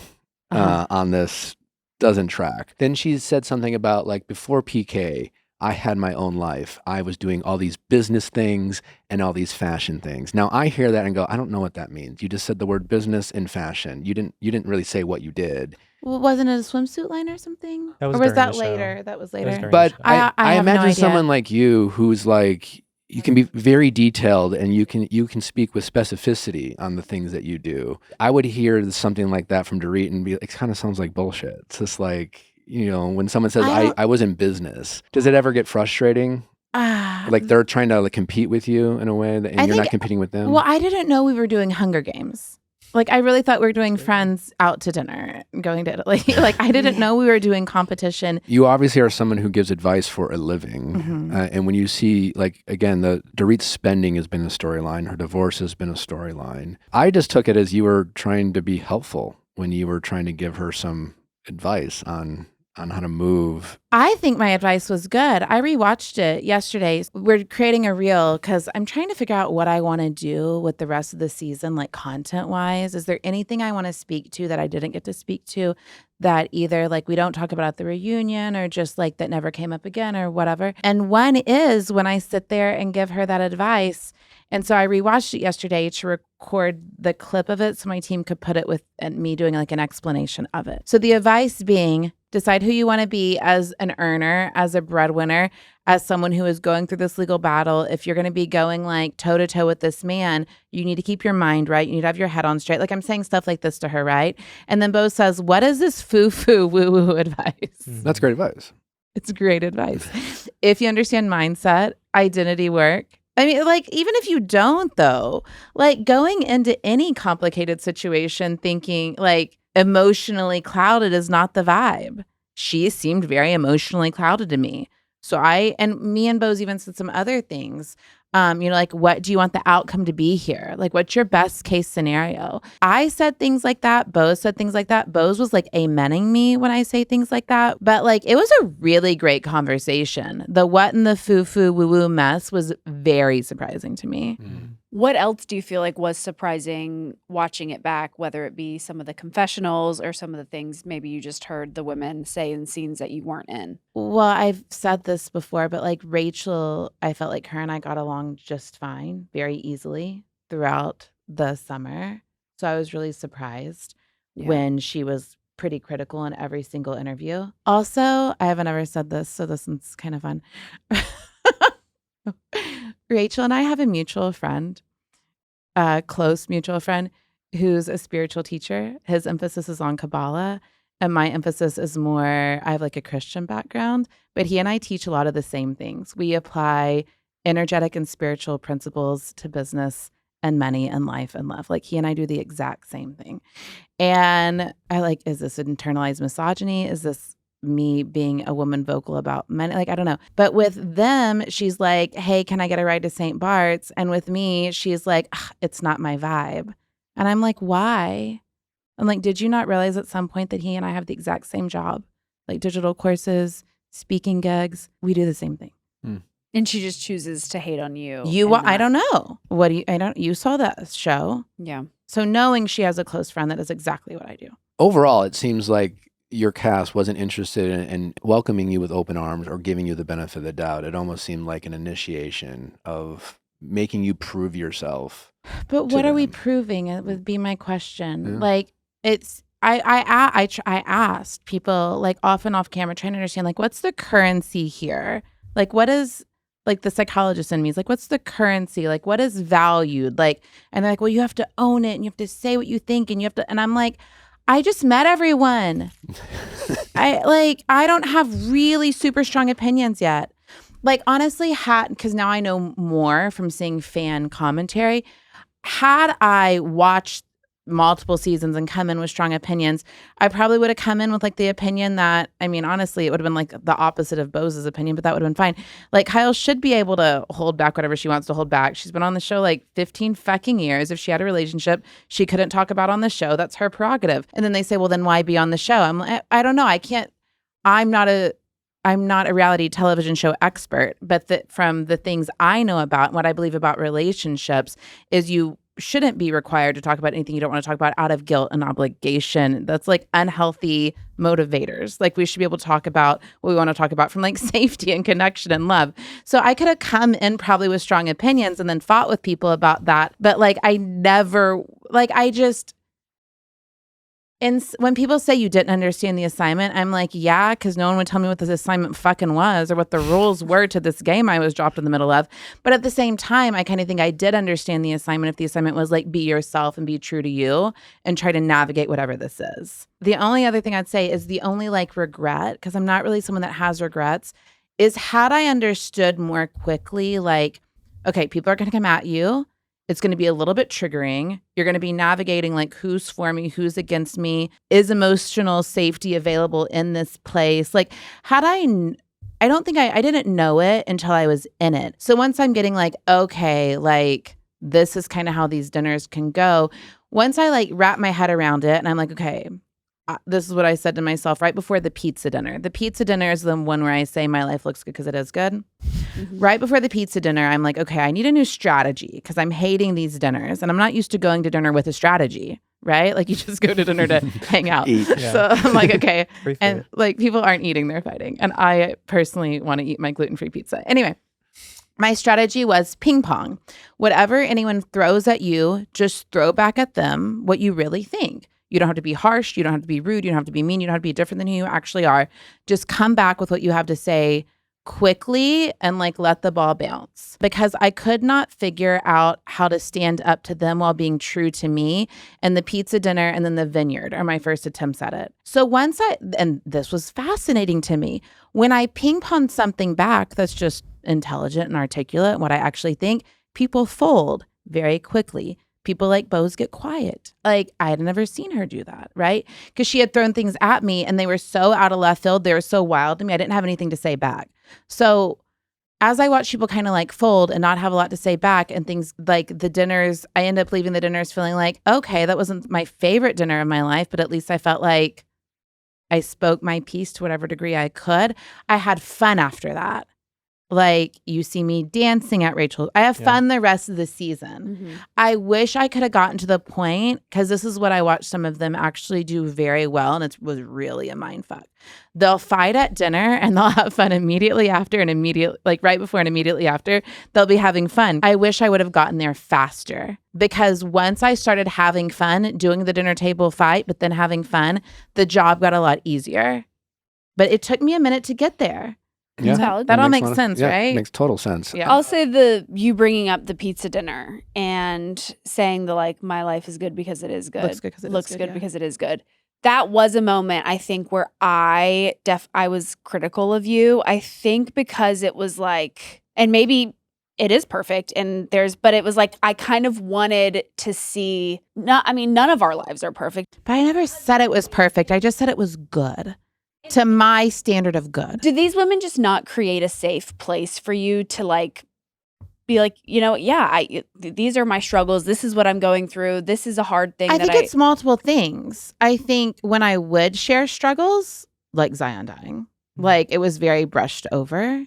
on this doesn't track. Then she said something about like before PK, I had my own life. I was doing all these business things and all these fashion things. Now I hear that and go, I don't know what that means. You just said the word business and fashion. You didn't really say what you did. Well, wasn't it a swimsuit line or something? That was or was during that the show. later? That was That was later. during But the show. I I have no imagine idea. someone like you who's like you can be very detailed and you can speak with specificity on the things that you do. I would hear something like that from Dorit and be it kind of sounds like bullshit. It's just like, when someone says I was in business, does it ever get frustrating? Like they're trying to like compete with you in a way and you're not competing with them? Well, I didn't know we were doing Hunger Games. Like, I really thought we were doing friends out to dinner, going to Italy. Like, I didn't know we were doing competition. You obviously are someone who gives advice for a living. Mm-hmm. And when you see, like, again, Dorit's spending has been a storyline. Her divorce has been a storyline. I just took it as you were trying to be helpful when you were trying to give her some advice on how to move. I think my advice was good. I rewatched it yesterday. We're creating a reel because I'm trying to figure out what I want to do with the rest of the season, like content-wise. Is there anything I want to speak to that I didn't get to speak to that either like we don't talk about at the reunion or just like that never came up again or whatever? And one is when I sit there and give her that advice. And so I rewatched it yesterday to record the clip of it so my team could put it with me doing like an explanation of it. So the advice being, decide who you want to be as an earner, as a breadwinner, as someone who is going through this legal battle. If you're going to be going like toe to toe with this man, you need to keep your mind right. You need to have your head on straight. Like I'm saying stuff like this to her, right? And then Bo says, what is this foo-foo woo-woo advice? That's great advice. It's great advice. If you understand mindset, identity work. I mean, like, even if you don't, though, like going into any complicated situation thinking like emotionally clouded is not the vibe. She seemed very emotionally clouded to me. So me and Bo's even said some other things. Like, what do you want the outcome to be here? Like, what's your best case scenario? I said things like that. Bo said things like that. Bo's was like amening me when I say things like that. But like, it was a really great conversation. The what in the foo-foo woo-woo mess was very surprising to me. What else do you feel like was surprising watching it back, whether it be some of the confessionals or some of the things maybe you just heard the women say in scenes that you weren't in? Well, I've said this before, but like Rachel, I felt like her and I got along just fine, very easily throughout the summer. So I was really surprised when she was pretty critical in every single interview. Also, I haven't ever said this, so this one's kind of fun. Rachel and I have a mutual friend, a close mutual friend who's a spiritual teacher. His emphasis is on Kabbalah. And my emphasis is more, I have like a Christian background, but he and I teach a lot of the same things. We apply energetic and spiritual principles to business and money and life and love. Like he and I do the exact same thing. And I like, is this internalized misogyny? Is this me being a woman vocal about money? Like, I don't know. But with them, she's like, hey, can I get a ride to St. Bart's? And with me, she's like, it's not my vibe. And I'm like, why? I'm like, did you not realize at some point that he and I have the exact same job? Like digital courses, speaking gigs, we do the same thing. And she just chooses to hate on you. I don't know. You saw that show. Yeah. So knowing she has a close friend, that is exactly what I do. Overall, it seems like your cast wasn't interested in welcoming you with open arms or giving you the benefit of the doubt. It almost seemed like an initiation of making you prove yourself. But what are we proving? It would be my question. Like it's, I asked people like off and off camera trying to understand like, what's the currency here? Like, what is like the psychologist in me is like, what's the currency? Like, what is valued? Like, and they're like, well, you have to own it and you have to say what you think and you have to, and I'm like, I just met everyone. I don't have really super strong opinions yet. Like, honestly, because now I know more from seeing fan commentary, had I watched multiple seasons and come in with strong opinions, I probably would have come in with like the opinion that, I mean, honestly, it would have been like the opposite of Bose's opinion, but that would have been fine. Like Kyle should be able to hold back whatever she wants to hold back. She's been on the show like 15 fucking years. If she had a relationship she couldn't talk about on the show, that's her prerogative. And then they say, well, then why be on the show? I'm like, I don't know. I'm not a reality television show expert, but from the things I know about, what I believe about relationships is you shouldn't be required to talk about anything you don't want to talk about out of guilt and obligation. That's like unhealthy motivators. Like we should be able to talk about what we want to talk about from like safety and connection and love. So I could have come in probably with strong opinions and then fought with people about that. But like and when people say you didn't understand the assignment, I'm like, yeah, because no one would tell me what this assignment fucking was or what the rules were to this game I was dropped in the middle of. But at the same time, I kind of think I did understand the assignment if the assignment was like, be yourself and be true to you and try to navigate whatever this is. The only other thing I'd say is the only like regret, because I'm not really someone that has regrets, is had I understood more quickly, like, okay, people are going to come at you. It's going to be a little bit triggering. You're going to be navigating like who's for me, who's against me. Is emotional safety available in this place? Like I don't think I didn't know it until I was in it. So once I'm getting like, okay, like this is kind of how these dinners can go. Once I like wrap my head around it and I'm like, okay, this is what I said to myself right before the pizza dinner. The pizza dinner is the one where I say my life looks good because it is good. Mm-hmm. Right before the pizza dinner, I'm like, okay, I need a new strategy because I'm hating these dinners and I'm not used to going to dinner with a strategy, right? Like you just go to dinner to hang out. Yeah. So I'm like, okay. And like people aren't eating, they're fighting. And I personally want to eat my gluten-free pizza. Anyway, my strategy was ping pong. Whatever anyone throws at you, just throw back at them what you really think. You don't have to be harsh. You don't have to be rude. You don't have to be mean. You don't have to be different than who you actually are. Just come back with what you have to say quickly and like let the ball bounce. Because I could not figure out how to stand up to them while being true to me. And the pizza dinner and then the vineyard are my first attempts at it. So and this was fascinating to me, when I ping pong something back that's just intelligent and articulate, what I actually think, people fold very quickly. People like Bose get quiet. Like I had never seen her do that, right? Because she had thrown things at me and they were so out of left field. They were so wild to me. I didn't have anything to say back. So as I watch people kind of like fold and not have a lot to say back and things like the dinners, I end up leaving the dinners feeling like, okay, that wasn't my favorite dinner of my life, but at least I felt like I spoke my piece to whatever degree I could. I had fun after that. Like you see me dancing at Rachel's. I have fun the rest of the season. Mm-hmm. I wish I could have gotten to the point, because this is what I watched some of them actually do very well, and it was really a mindfuck. They'll fight at dinner and they'll have fun immediately after, and right before and immediately after, they'll be having fun. I wish I would have gotten there faster, because once I started having fun, doing the dinner table fight, but then having fun, the job got a lot easier. But it took me a minute to get there. Yeah, that all makes sense, right? It makes total sense. Yeah. I'll say you bringing up the pizza dinner and saying my life is good because it is good. Looks good because it is good. That was a moment, I think, where I was critical of you. I think because it was like, and maybe it is perfect but it was like, I kind of wanted to see, none of our lives are perfect. But I never said it was perfect. I just said it was good. To my standard of good. Do these women just not create a safe place for you to be like, these are my struggles. This is what I'm going through. This is a hard thing. I think it's multiple things. I think when I would share struggles, like Zion dying, like it was very brushed over.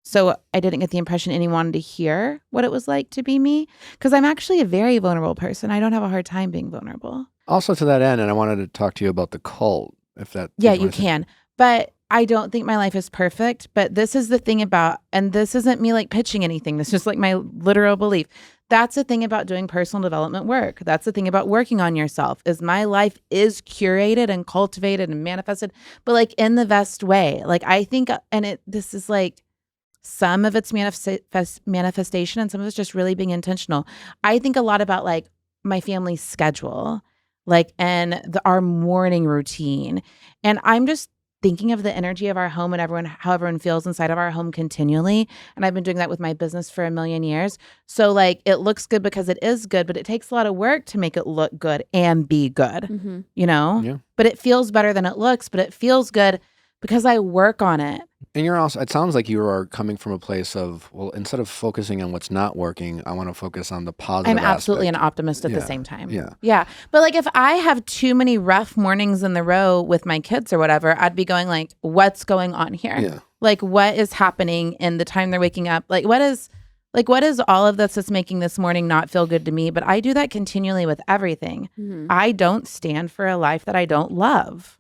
So I didn't get the impression anyone wanted to hear what it was like to be me. Because I'm actually a very vulnerable person. I don't have a hard time being vulnerable. Also to that end, and I wanted to talk to you about the cult. You can. But I don't think my life is perfect. But this is the thing about, and this isn't me like pitching anything. This is just like my literal belief. That's the thing about doing personal development work. That's the thing about working on yourself, is my life is curated and cultivated and manifested, but like in the best way. Like I think, this is like some of it's manifestation and some of it's just really being intentional. I think a lot about like my family's schedule. Like, and our morning routine. And I'm just thinking of the energy of our home and how everyone feels inside of our home continually. And I've been doing that with my business for a million years. So like it looks good because it is good, but it takes a lot of work to make it look good and be good, you know? Yeah. But it feels better than it looks, but it feels good because I work on it. And you're also, it sounds like you are coming from a place of, well, instead of focusing on what's not working, I want to focus on the positive I'm absolutely aspect. an optimist at the Yeah, same time. yeah. Yeah. But like if I have too many rough mornings in the row with my kids or whatever, I'd be going like, what's going on here? Yeah. Like what is happening in the time they're waking up? Like what is all of this that's making this morning not feel good to me? But I do that continually with everything. I don't stand for a life that I don't love.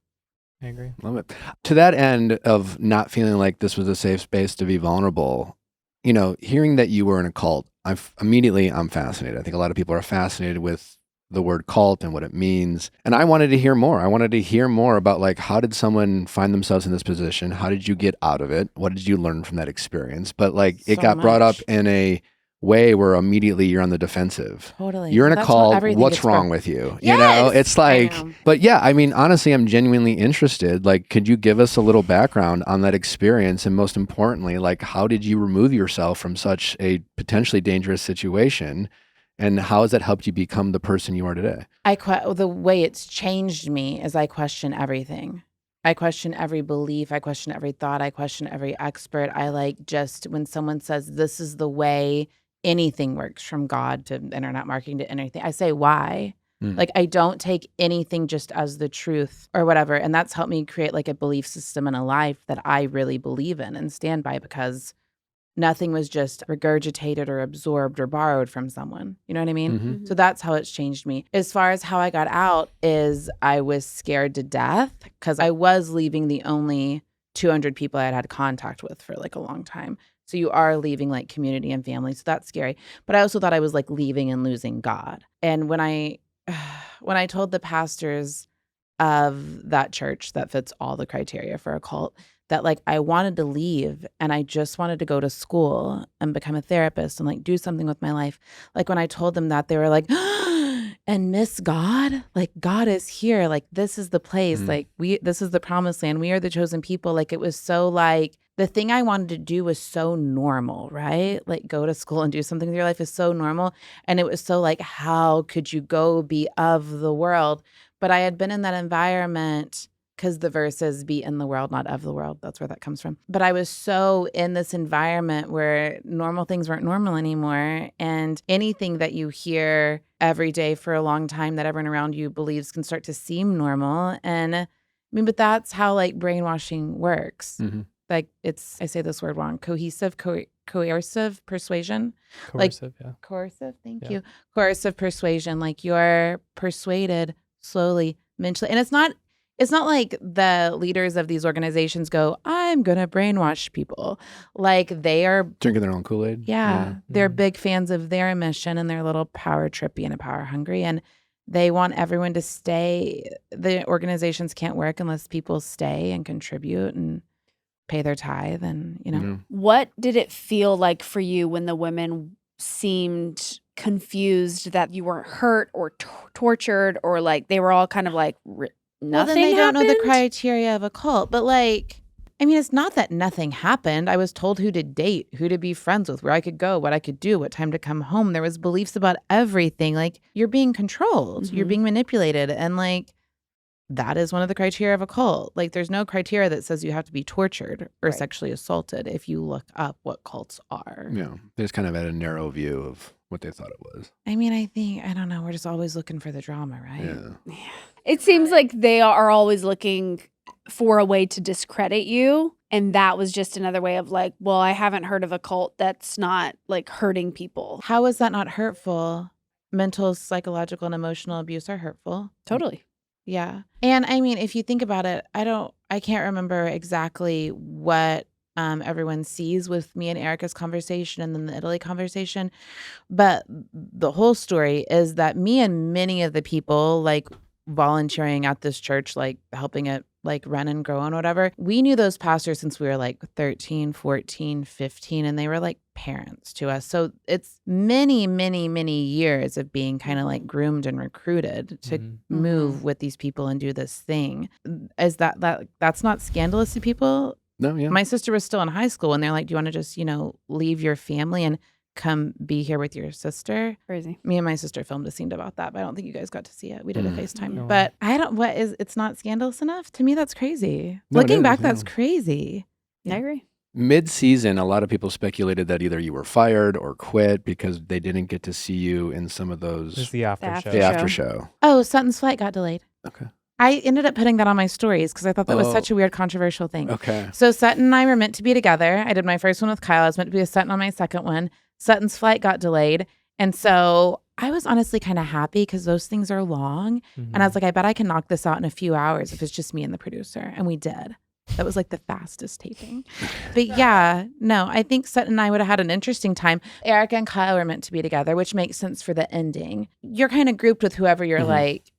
I agree. Love it. To that end of not feeling like this was a safe space to be vulnerable, you know, hearing that you were in a cult, I'm fascinated. I think a lot of people are fascinated with the word cult and what it means. And I wanted to hear more. I wanted to hear more about like, how did someone find themselves in this position? How did you get out of it? What did you learn from that experience? But like it So got brought up much. in a way where immediately you're on the defensive. Totally. You're in a That's what cult. everything What's gets wrong from. with you? Yes! You know, it's like, know. but yeah, I mean, honestly, I'm genuinely interested. Like, could you give us a little background on that experience? And most importantly, like, how did you remove yourself from such a potentially dangerous situation? And how has that helped you become the person you are today? The way it's changed me is I question everything. I question every belief. I question every thought. I question every expert. I like just when someone says this is the way anything works, from God to internet marketing to anything, I say, why? Like I don't take anything just as the truth or whatever. And that's helped me create like a belief system and a life that I really believe in and stand by, because nothing was just regurgitated or absorbed or borrowed from someone. You know what I mean? So that's how it's changed me. As far as how I got out is I was scared to death because I was leaving the only 200 people I had contact with for like a long time. So you are leaving like community and family. So that's scary. But I also thought I was like leaving and losing God. And when I told the pastors of that church that fits all the criteria for a cult, that like I wanted to leave and I just wanted to go to school and become a therapist and like do something with my life. Like when I told them that, they were like, and miss God? Like God is here. Like this is the place. Like this is the promised land. We are the chosen people. Like it was so like the thing I wanted to do was so normal, right? Like go to school and do something with your life is so normal. And it was so like, how could you go be of the world? But I had been in that environment because the verse is be in the world, not of the world. That's where that comes from. But I was so in this environment where normal things weren't normal anymore. And anything that you hear every day for a long time that everyone around you believes can start to seem normal. And I mean, but that's how like brainwashing works. Like it's, I say this word wrong, coercive persuasion. Coercive, yeah. Coercive, thank you. Coercive persuasion. Like you're persuaded slowly, mentally. And it's not like the leaders of these organizations go, I'm going to brainwash people. Like they are Drinking their own Kool-Aid. Yeah. They're big fans of their mission and they're a little power trippy and power hungry. And they want everyone to stay. The organizations can't work unless people stay and contribute and pay their tithe and, you know. What did it feel like for you when the women seemed confused that you weren't hurt or tortured, or like they were all kind of like nothing Well, then they happened? don't know the criteria of a cult. But like, I mean, it's not that nothing happened. I was told who to date, who to be friends with, where I could go, what I could do, what time to come home. There was beliefs about everything. Like you're being controlled, you're being manipulated. And like, that is one of the criteria of a cult. Like there's no criteria that says you have to be tortured or sexually assaulted if you look up what cults are. Yeah. They just kind of had a narrow view of what they thought it was. I mean, I don't know. We're just always looking for the drama, right? Yeah. It seems like they are always looking for a way to discredit you. And that was just another way of like, well, I haven't heard of a cult that's not like hurting people. How is that not hurtful? Mental, psychological, and emotional abuse are hurtful. Totally. Yeah. And I mean, if you think about it, I can't remember exactly what everyone sees with me and Erica's conversation and then the Italy conversation. But the whole story is that me and many of the people like volunteering at this church, like helping it like run and grow and whatever. We knew those pastors since we were like 13, 14, 15, and they were like parents to us. So it's many, many, many years of being kind of like groomed and recruited to move with these people and do this thing. Is that's not scandalous to people? No, yeah. My sister was still in high school and they're like, do you want to just, leave your family and come be here with your sister? Crazy. Me and my sister filmed a scene about that, but I don't think you guys got to see it. We did a FaceTime. No. But it's not scandalous enough? To me, that's crazy. No, it Looking is, back, yeah. that's crazy. I agree. Mid-season, a lot of people speculated that either you were fired or quit because they didn't get to see you in some of those. This is the after show. The after show. Oh, Sutton's flight got delayed. Okay. I ended up putting that on my stories because I thought that was such a weird, controversial thing. Okay. So Sutton and I were meant to be together. I did my first one with Kyle. I was meant to be with Sutton on my second one. Sutton's flight got delayed. And so I was honestly kind of happy because those things are long. And I was like, I bet I can knock this out in a few hours if it's just me and the producer. And we did. That was like the fastest taping. But yeah, no, I think Sutton and I would have had an interesting time. Erica and Kyle were meant to be together, which makes sense for the ending. You're kind of grouped with whoever you're like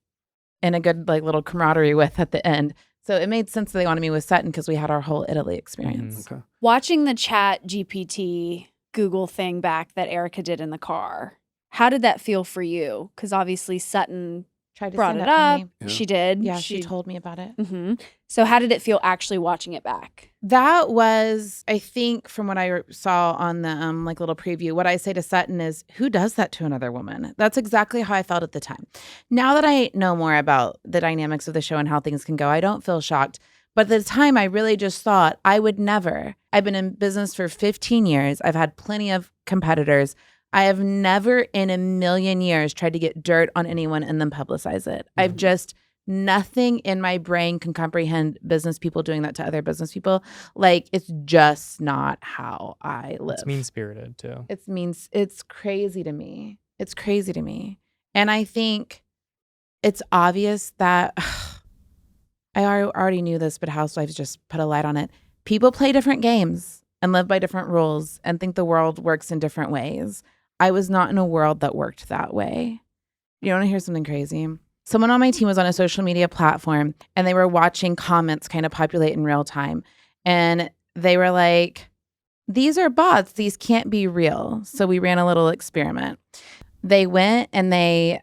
in a good like little camaraderie with at the end. So it made sense that they wanted me with Sutton because we had our whole Italy experience. Okay. Watching the Chat GPT Google thing back that Erica did in the car, how did that feel for you? Because obviously Sutton Tried to brought stand it for up. me. Yeah. She did. Yeah, she told me about it. So how did it feel actually watching it back? That was, I think, from what I saw on the like little preview, what I say to Sutton is, who does that to another woman? That's exactly how I felt at the time. Now that I know more about the dynamics of the show and how things can go, I don't feel shocked. But at the time, I really just thought I would never. I've been in business for 15 years. I've had plenty of competitors. I have never in a million years tried to get dirt on anyone and then publicize it. I've just, nothing in my brain can comprehend business people doing that to other business people. Like, it's just not how I live. It's mean-spirited, too. It's crazy to me. It's crazy to me. And I think it's obvious that, I already knew this, but Housewives just put a light on it. People play different games and live by different rules and think the world works in different ways. I was not in a world that worked that way. You want to hear something crazy? Someone on my team was on a social media platform and they were watching comments kind of populate in real time. And they were like, these are bots. These can't be real. So we ran a little experiment. They went and they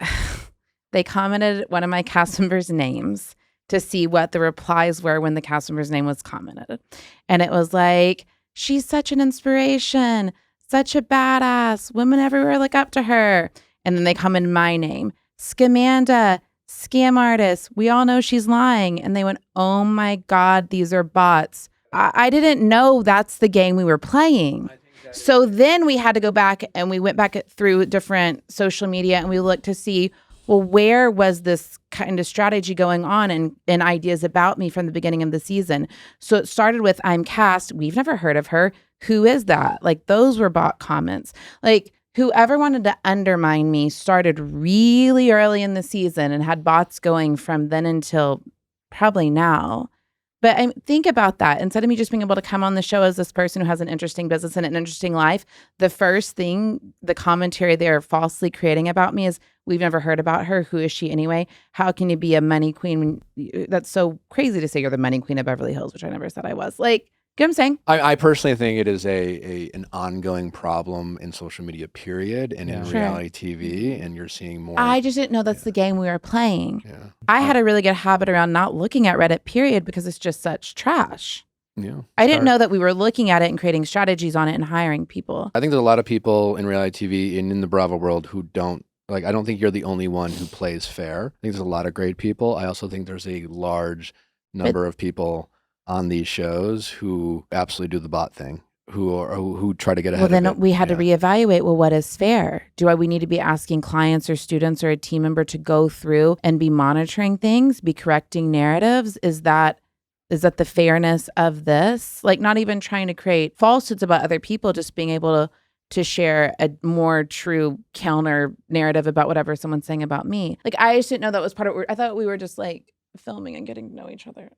commented one of my cast members' names to see what the replies were when the cast member's name was commented. And it was like, she's such an inspiration, such a badass. Women everywhere look up to her. And then they commented my name, Scamanda, scam artist. We all know she's lying. And they went, oh my God, these are bots. I didn't know that's the game we were playing. So then we had to go back and we went back through different social media and we looked to see, well, where was this kind of strategy going on and ideas about me from the beginning of the season? So it started with, I'm cast. We've never heard of her. Who is that? Like, those were bot comments. Like, whoever wanted to undermine me started really early in the season and had bots going from then until probably now. But think about that. Instead of me just being able to come on the show as this person who has an interesting business and an interesting life, the first thing, the commentary they're falsely creating about me is, we've never heard about her. Who is she anyway? How can you be a money queen? That's so crazy to say you're the money queen of Beverly Hills, which I never said I was. Like, get what I'm saying? I personally think it is an ongoing problem in social media, period, and in reality TV, and you're seeing more. I just didn't know that's the game we were playing. Yeah. I had a really good habit around not looking at Reddit, period, because it's just such trash. Yeah. I didn't know that we were looking at it and creating strategies on it and hiring people. I think there's a lot of people in reality TV and in the Bravo world who don't, like, I don't think you're the only one who plays fair. I think there's a lot of great people. I also think there's a large number of people on these shows who absolutely do the bot thing, who try to get ahead of it. Well, then we had to reevaluate, well, what is fair? We need to be asking clients or students or a team member to go through and be monitoring things, be correcting narratives? Is that the fairness of this? Like, not even trying to create falsehoods about other people, just being able to share a more true counter narrative about whatever someone's saying about me. Like, I just didn't know that was part of it. I thought we were just like filming and getting to know each other.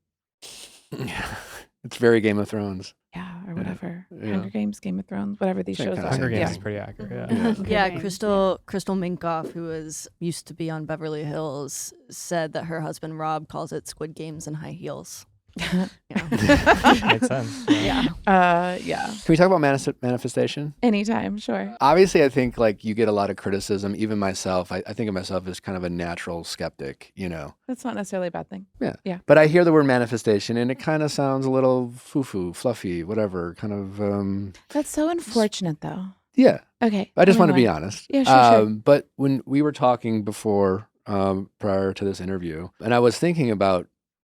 Yeah. It's very Game of Thrones. Yeah, or whatever. Yeah. Hunger Games, Game of Thrones, whatever these Same shows kind are. of Hunger thing. Games Yeah. is pretty accurate. Yeah. Yeah, Crystal Minkoff, who used to be on Beverly Hills, said that her husband Rob calls it Squid Games and high heels. Makes sense. Yeah. Yeah. Can we talk about manifestation? Anytime, sure. Obviously, I think like you get a lot of criticism. Even myself, I think of myself as kind of a natural skeptic, you know. That's not necessarily a bad thing. Yeah. But I hear the word manifestation and it kind of sounds a little foo-foo, fluffy, whatever, kind of. That's so unfortunate, though. Yeah. Okay. I just tell want me to be more. honest. Yeah, sure. But when we were talking before, prior to this interview, and I was thinking about,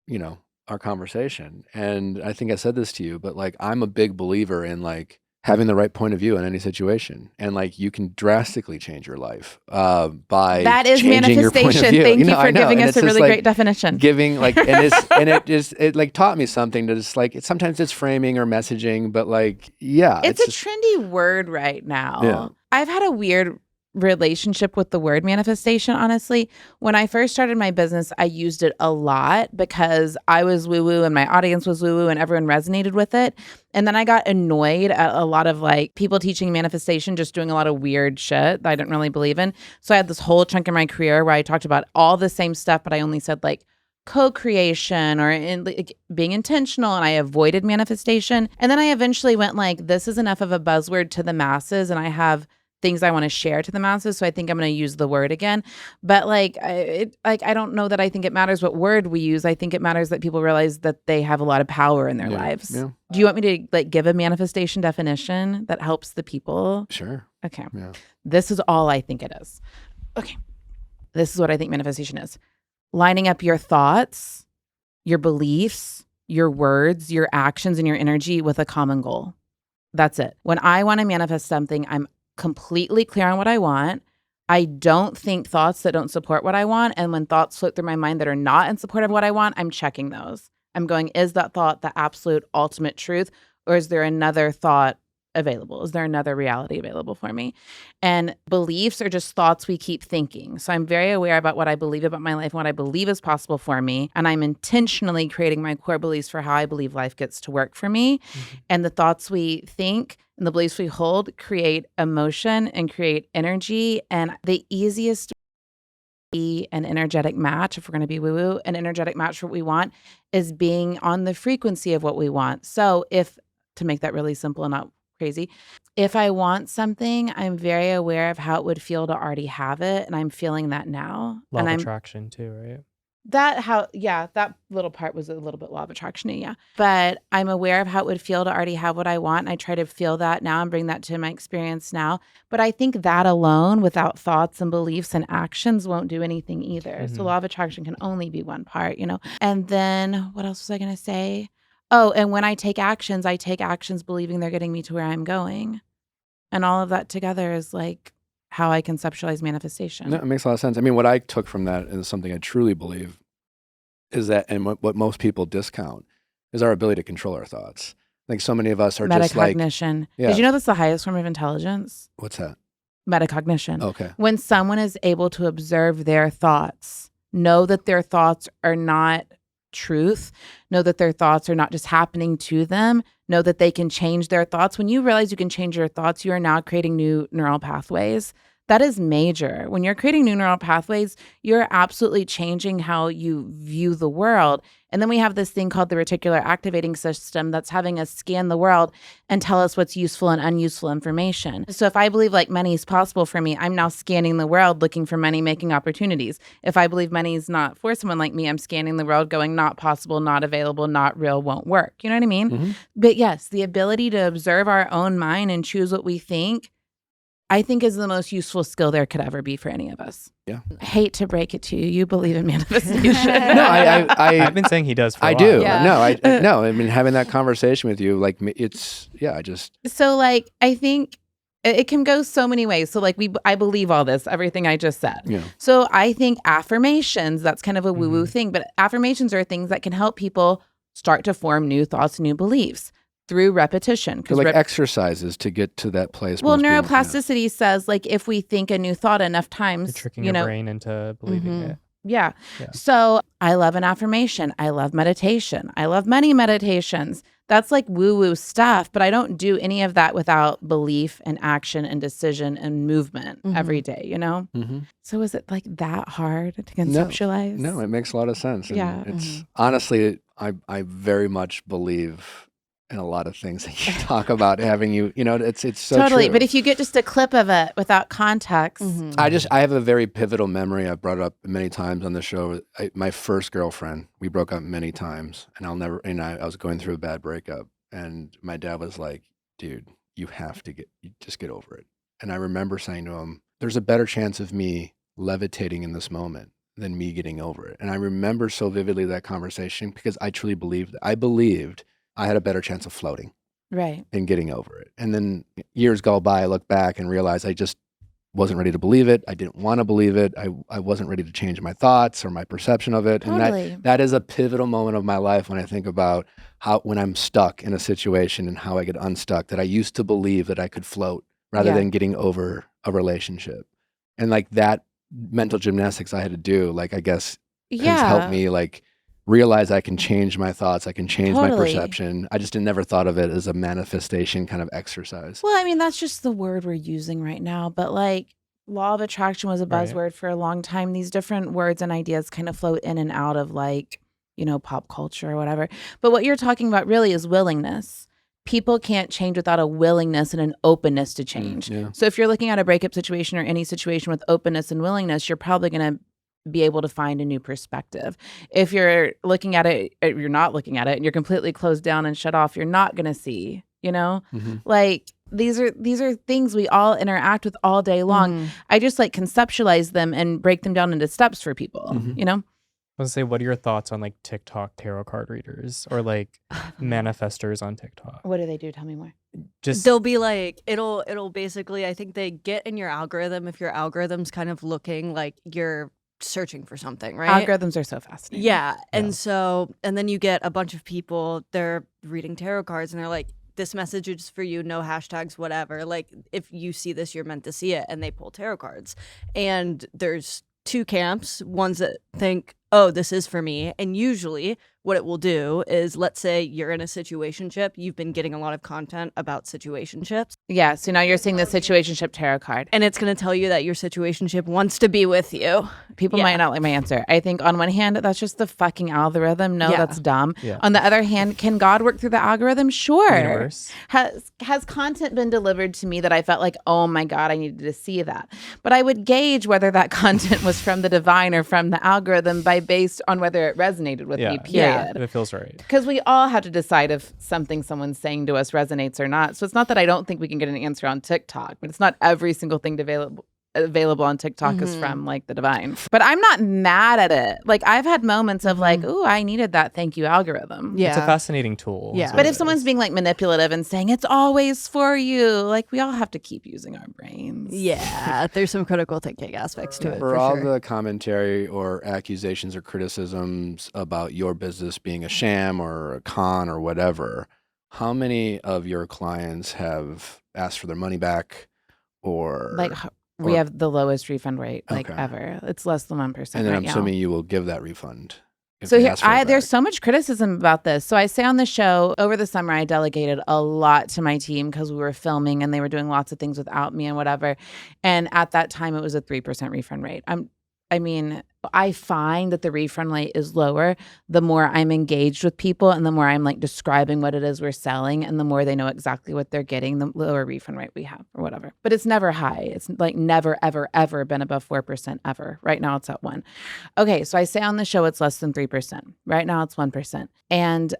you know, our conversation, and I think I said this to you, but like I'm a big believer in like having the right point of view in any situation, and like you can drastically change your life by That is changing your point of manifestation. view. Thank you know, for I know. giving And us it's a just, really like, great definition. Giving like and it like taught me something that it's like sometimes it's framing or messaging, but like It's a just, trendy word right now. Yeah. I've had a weird relationship with the word manifestation, honestly. When I first started my business, I used it a lot because I was woo-woo and my audience was woo-woo and everyone resonated with it. And then I got annoyed at a lot of like people teaching manifestation, just doing a lot of weird shit that I didn't really believe in. So I had this whole chunk in my career where I talked about all the same stuff, but I only said like co-creation or like, being intentional, and I avoided manifestation. And then I eventually went like, this is enough of a buzzword to the masses, and I have things I want to share to the masses, so I think I'm going to use the word again. But like, I don't know that I think it matters what word we use. I think it matters that people realize that they have a lot of power in their lives. Yeah. Do you want me to like give a manifestation definition that helps the people? Sure. Okay. Yeah. This is all I think it is. Okay. This is what I think manifestation is. Lining up your thoughts, your beliefs, your words, your actions, and your energy with a common goal. That's it. When I want to manifest something, I'm completely clear on what I want. I don't think thoughts that don't support what I want. And when thoughts float through my mind that are not in support of what I want, I'm checking those. I'm going, is that thought the absolute ultimate truth? Or is there another thought available? Is there another reality available for me? And beliefs are just thoughts we keep thinking. So I'm very aware about what I believe about my life and what I believe is possible for me. And I'm intentionally creating my core beliefs for how I believe life gets to work for me. Mm-hmm. And the thoughts we think and the beliefs we hold create emotion and create energy. And the easiest be an energetic match, if we're going to be woo-woo, an energetic match for what we want is being on the frequency of what we want. So if, to make that really simple and not crazy, if I want something, I'm very aware of how it would feel to already have it, and I'm feeling that now. Law and of I'm attraction too, right? that little part was a little bit law of attraction, yeah. But I'm aware of how it would feel to already have what I want, and I try to feel that now and bring that to my experience now. But I think that alone, without thoughts and beliefs and actions, won't do anything either. Mm-hmm. So law of attraction can only be one part, you know. And then what else was I going to say? Oh, and when I take actions believing they're getting me to where I'm going. And all of that together is like how I conceptualize manifestation. No, it makes a lot of sense. I mean, what I took from that is something I truly believe is that, and what most people discount, is our ability to control our thoughts. I think so many of us are just like... Metacognition. Yeah. Did you know that's the highest form of intelligence? What's that? Metacognition. Okay. When someone is able to observe their thoughts, know that their thoughts are not truth, know that their thoughts are not just happening to them, know that they can change their thoughts. When you realize you can change your thoughts, you are now creating new neural pathways. That is major. When you're creating new neural pathways, you're absolutely changing how you view the world. And then we have this thing called the reticular activating system that's having us scan the world and tell us what's useful and unuseful information. So if I believe like money is possible for me, I'm now scanning the world looking for money-making opportunities. If I believe money is not for someone like me, I'm scanning the world going not possible, not available, not real, won't work. You know what I mean? Mm-hmm. But yes, the ability to observe our own mind and choose what we think, I think is the most useful skill there could ever be for any of us. Yeah. I hate to break it to you. You believe in manifestation. No, I've been saying he does for a I while. do. Yeah. No, I mean, having that conversation with you, like, it's, yeah, I just... So, like, I think it can go so many ways. So, like, I believe all this, everything I just said. Yeah. So, I think affirmations, that's kind of a woo-woo thing, but affirmations are things that can help people start to form new thoughts, new beliefs through repetition. They're like exercises to get to that place. Well, most people, neuroplasticity says, like, if we think a new thought enough times, You're tricking you know, your brain into believing it. Yeah. Yeah. So I love an affirmation. I love meditation. I love many meditations. That's like woo-woo stuff, but I don't do any of that without belief and action and decision and movement every day, you know? Mm-hmm. So is it like that hard to conceptualize? No, it makes a lot of sense. And Yeah. it's honestly, I very much believe in a lot of things that you talk about having it's so Totally. true. But if you get just a clip of it without context, I have a very pivotal memory. I've brought it up many times on the show. My first girlfriend, we broke up many times, and I was going through a bad breakup, and my dad was like, dude, you just get over it. And I remember saying to him, there's a better chance of me levitating in this moment than me getting over it. And I remember so vividly that conversation because I truly believed I had a better chance of floating right. and getting over it. And then years go by, I look back and realize I just wasn't ready to believe it. I didn't want to believe it. I wasn't ready to change my thoughts or my perception of it. Totally. And that is a pivotal moment of my life when I think about when I'm stuck in a situation and how I get unstuck, that I used to believe that I could float rather than getting over a relationship. And like that mental gymnastics I had to do, like, I guess has helped me like realize I can change my thoughts. I can change my perception. I just never thought of it as a manifestation kind of exercise. Well, I mean, that's just the word we're using right now. But like law of attraction was a buzzword for a long time. These different words and ideas kind of float in and out of like, pop culture or whatever. But what you're talking about really is willingness. People can't change without a willingness and an openness to change. So if you're looking at a breakup situation or any situation with openness and willingness, you're probably going to be able to find a new perspective. If you're looking at it, you're not looking at it and you're completely closed down and shut off, you're not going to see, like these are things we all interact with all day long. I just like conceptualize them and break them down into steps for people, I was gonna say, what are your thoughts on like TikTok tarot card readers or like manifestors on TikTok? What do they do? Tell me more. Just They'll be like, it'll basically, I think they get in your algorithm if your algorithm's kind of looking like you're searching for something, right? Algorithms are so fascinating. Yeah. And then you get a bunch of people, they're reading tarot cards and they're like, this message is for you, no hashtags, whatever. Like, if you see this, you're meant to see it. And they pull tarot cards. And there's two camps, ones that think, oh, this is for me. And usually what it will do is, let's say you're in a situationship, you've been getting a lot of content about situationships. Yeah, so now you're seeing the situationship tarot card. And it's going to tell you that your situationship wants to be with you. People might not like my answer. I think on one hand, that's just the fucking algorithm. No, that's dumb. Yeah. On the other hand, can God work through the algorithm? Sure. Universe. Has content been delivered to me that I felt like, oh my God, I needed to see that. But I would gauge whether that content was from the divine or from the algorithm based on whether it resonated with me, period. If it feels right. Because we all have to decide if something someone's saying to us resonates or not. So it's not that I don't think we can get an answer on TikTok, but it's not every single thing available on TikTok is from like the divine. But I'm not mad at it. Like, I've had moments of like, ooh, I needed that. Thank you, algorithm. It's a fascinating tool. Yeah. But if someone's being like manipulative and saying it's always for you, like, we all have to keep using our brains. Yeah, there's some critical thinking aspects to it. For all the commentary or accusations or criticisms about your business being a sham or a con or whatever, how many of your clients have asked for their money back or Like, we have the lowest refund rate ever. It's less than 1%. and then right I'm now. assuming you will give that refund. if So they here, ask for it there's back. so much criticism about this. So I say on the show over the summer, I delegated a lot to my team because we were filming and they were doing lots of things without me and whatever. And at that time, it was a 3% refund rate. I find that the refund rate is lower the more I'm engaged with people and the more I'm like describing what it is we're selling and the more they know exactly what they're getting, the lower refund rate we have or whatever. But it's never high. It's like never, ever, ever been above 4% ever. Right now it's at 1%. Okay, so I say on the show it's less than 3%. Right now it's 1%. And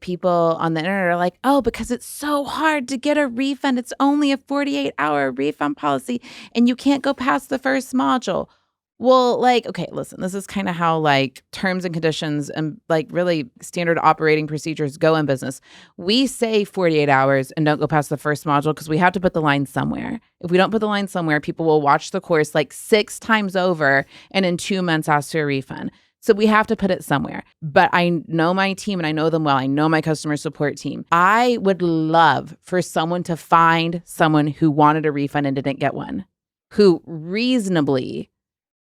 people on the internet are like, oh, because it's so hard to get a refund. It's only a 48-hour refund policy and you can't go past the first module. Well, like, okay, listen, this is kind of how like terms and conditions and like really standard operating procedures go in business. We say 48 hours and don't go past the first module because we have to put the line somewhere. If we don't put the line somewhere, people will watch the course like 6 times over and in 2 months ask for a refund. So we have to put it somewhere. But I know my team and I know them well. I know my customer support team. I would love for someone to find someone who wanted a refund and didn't get one, who reasonably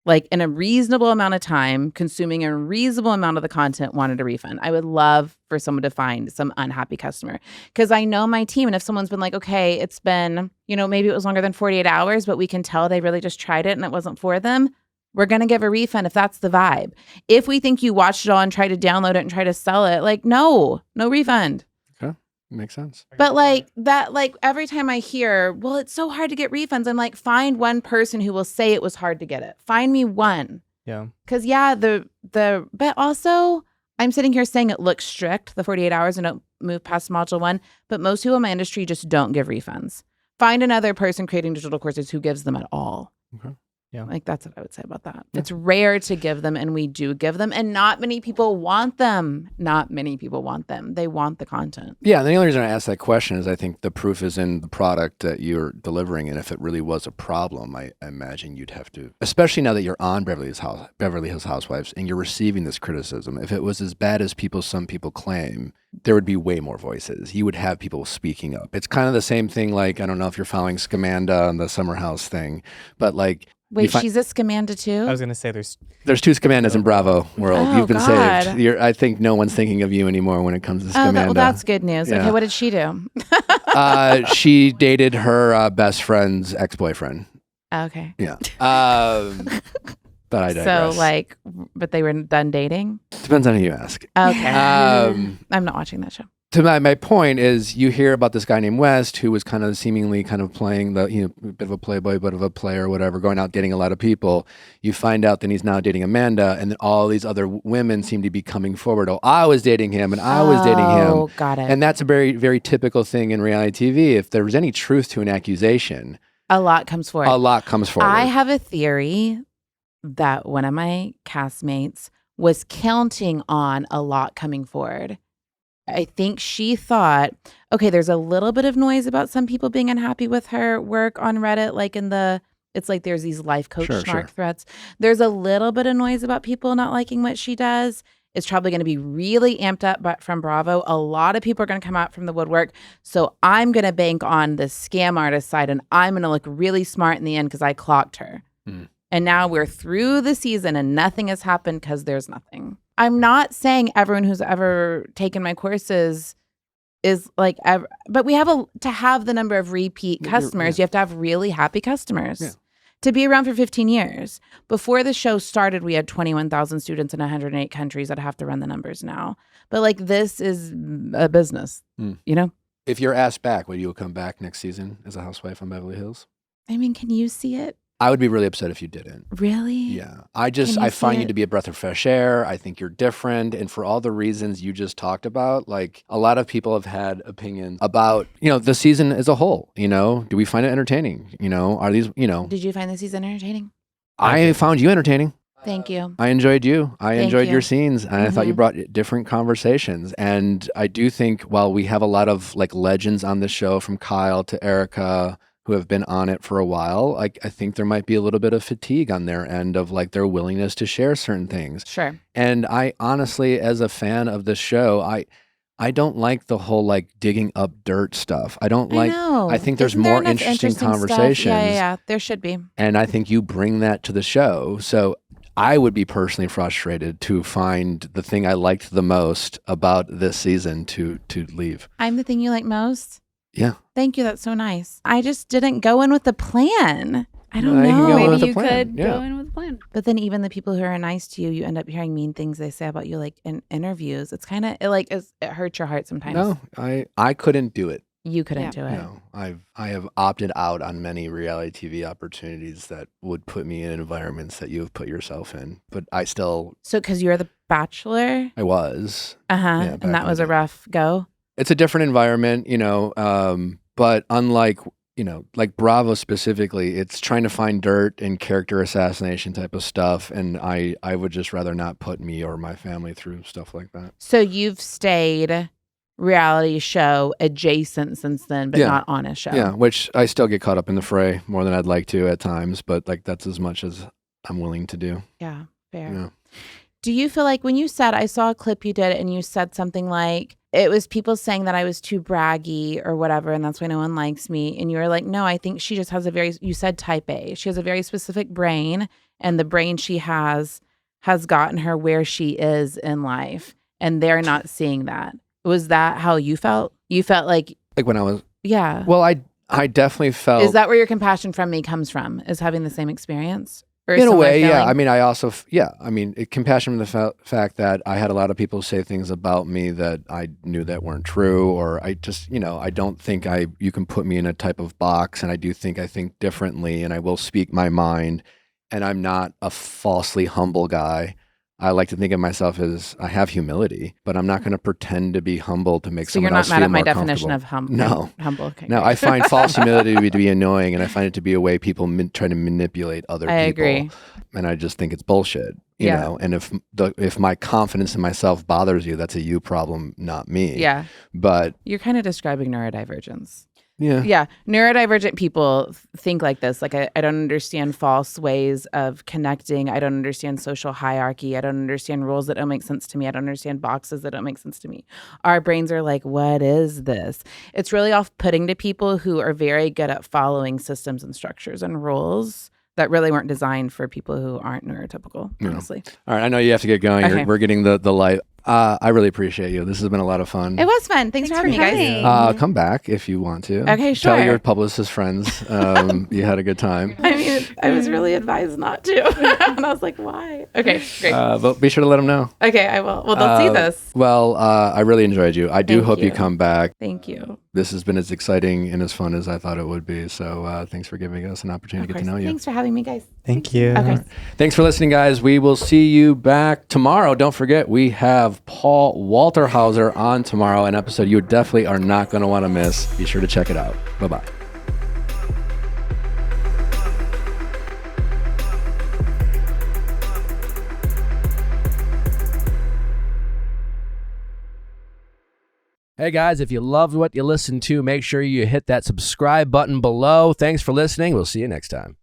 like in a reasonable amount of time, consuming a reasonable amount of the content, wanted a refund. I would love for someone to find some unhappy customer because I know my team. And if someone's been like, okay, it's been, maybe it was longer than 48 hours, but we can tell they really just tried it and it wasn't for them, we're going to give a refund if that's the vibe. If we think you watched it all and tried to download it and try to sell it, like, no refund. Okay. Makes sense. But like that, like every time I hear, well, it's so hard to get refunds, I'm like, find one person who will say it was hard to get it. Find me one. Yeah. Because but also I'm sitting here saying it looks strict, the 48 hours and don't move past module 1. But most people in my industry just don't give refunds. Find another person creating digital courses who gives them at all. Okay. Yeah. Like that's what I would say about that. Yeah. It's rare to give them, and we do give them, and not many people want them. Not many people want them. They want the content. Yeah, and the only reason I asked that question is I think the proof is in the product that you're delivering, and if it really was a problem, I imagine you'd have to, especially now that you're on Beverly Hills Housewives, and you're receiving this criticism. If it was as bad as some people claim, there would be way more voices. You would have people speaking up. It's kind of the same thing. Like, I don't know if you're following Scamanda on the Summer House thing, but like. Wait, she's a Scamanda too? I was going to say there's 2 Scamandas in Bravo world. Oh, You've been God. saved. I think no one's thinking of you anymore when it comes to Scamanda. That's good news. Yeah. Okay, what did she do? She dated her best friend's ex-boyfriend. Okay. Yeah. But I digress. So but they were done dating? Depends on who you ask. Okay. I'm not watching that show. To my point is, you hear about this guy named West who was kind of seemingly kind of playing the bit of a playboy, bit of a player, whatever, going out dating a lot of people. You find out that he's now dating Amanda, and then all these other women seem to be coming forward. Oh, I was dating him, and I was dating him. Oh, got it. And that's a very, very typical thing in reality TV. If there was any truth to an accusation, a lot comes forward. I have a theory that one of my castmates was counting on a lot coming forward. I think she thought, okay, there's a little bit of noise about some people being unhappy with her work on Reddit, like it's like there's these life coach snark threads. There's a little bit of noise about people not liking what she does. It's probably going to be really amped up from Bravo. A lot of people are going to come out from the woodwork. So I'm going to bank on the scam artist side, and I'm going to look really smart in the end because I clocked her. And now we're through the season and nothing has happened because there's nothing. I'm not saying everyone who's ever taken my courses is like, but we have to have the number of repeat customers. You have to have really happy customers to be around for 15 years. Before the show started, we had 21,000 students in 108 countries. I'd have to run the numbers now. But like, this is a business, If you're asked back, will you come back next season as a housewife on Beverly Hills? I mean, can you see it? I would be really upset if you didn't. Really? Yeah. I find you to be a breath of fresh air. I think you're different. And for all the reasons you just talked about, like a lot of people have had opinions about, the season as a whole, do we find it entertaining? Are these, Did you find the season entertaining? I found you entertaining. Thank you. I enjoyed you. I enjoyed you. your scenes, and I thought you brought different conversations. And I do think while we have a lot of like legends on this show, from Kyle to Erica, who have been on it for a while, I think there might be a little bit of fatigue on their end of like their willingness to share certain things. Sure. And I honestly, as a fan of this show, I don't like the whole like digging up dirt stuff. I don't like. I think there's more interesting conversations. Yeah, there should be. And I think you bring that to the show. So I would be personally frustrated to find the thing I liked the most about this season to leave. I'm the thing you like most? Yeah. Thank you. That's so nice. I just didn't go in with the plan. I don't know. Maybe you could go in with a plan. But then even the people who are nice to you, you end up hearing mean things they say about you, like in interviews. It's kind of it hurts your heart sometimes. No, I couldn't do it. You couldn't do it. No, I have opted out on many reality TV opportunities that would put me in environments that you have put yourself in. But I still. So because you're the Bachelor? I was. Yeah, and that was a rough go? It's a different environment, but unlike, like Bravo specifically, it's trying to find dirt and character assassination type of stuff. And I would just rather not put me or my family through stuff like that. So you've stayed reality show adjacent since then, but not on a show. Yeah, which I still get caught up in the fray more than I'd like to at times, but like that's as much as I'm willing to do. Yeah, fair. Yeah. Do you feel like when you said, I saw a clip you did and you said something like, it was people saying that I was too braggy or whatever, and that's why no one likes me. And you were like, no, I think she just has you said type A. She has a very specific brain, and the brain she has gotten her where she is in life, and they're not seeing that. Was that how you felt? You felt like when I was, yeah. well, I definitely felt. Is that where your compassion from me comes from? Is having the same experience? Or in a way, feeling, yeah. I mean, I also, compassion from the fact that I had a lot of people say things about me that I knew that weren't true, or I just, I don't think you can put me in a type of box, and I do think I think differently, and I will speak my mind, and I'm not a falsely humble guy. I like to think of myself as I have humility, but I'm not going to pretend to be humble to make someone else feel more comfortable. So you're not mad at my definition of humble? No. Humble. Okay, no, I find false humility to be annoying, and I find it to be a way people try to manipulate other people. I agree. And I just think it's bullshit, you know? And if my confidence in myself bothers you, that's a you problem, not me. Yeah. But you're kind of describing neurodivergence. Yeah. Yeah. Neurodivergent people think like this. Like, I don't understand false ways of connecting. I don't understand social hierarchy. I don't understand rules that don't make sense to me. I don't understand boxes that don't make sense to me. Our brains are like, what is this? It's really off-putting to people who are very good at following systems and structures and rules that really weren't designed for people who aren't neurotypical, honestly. All right. I know you have to get going. Okay. We're getting the light. I really appreciate you. This has been a lot of fun. It was fun. Thanks for having me, guys. Come back if you want to. Okay, sure. Tell your publicist friends you had a good time. I mean, I was really advised not to. And I was like, why? Okay, great. But be sure to let them know. Okay, I will. Well, they'll see this. Well, I really enjoyed you. I do hope you come back. Thank you. This has been as exciting and as fun as I thought it would be. So thanks for giving us an opportunity to get to know you. Thanks for having me, guys. Thank you. Okay. Right. Thanks for listening, guys. We will see you back tomorrow. Don't forget, we have Paul Walterhauser on tomorrow, an episode you definitely are not going to want to miss. Be sure to check it out. Bye-bye. Hey guys, if you loved what you listened to, make sure you hit that subscribe button below. Thanks for listening. We'll see you next time.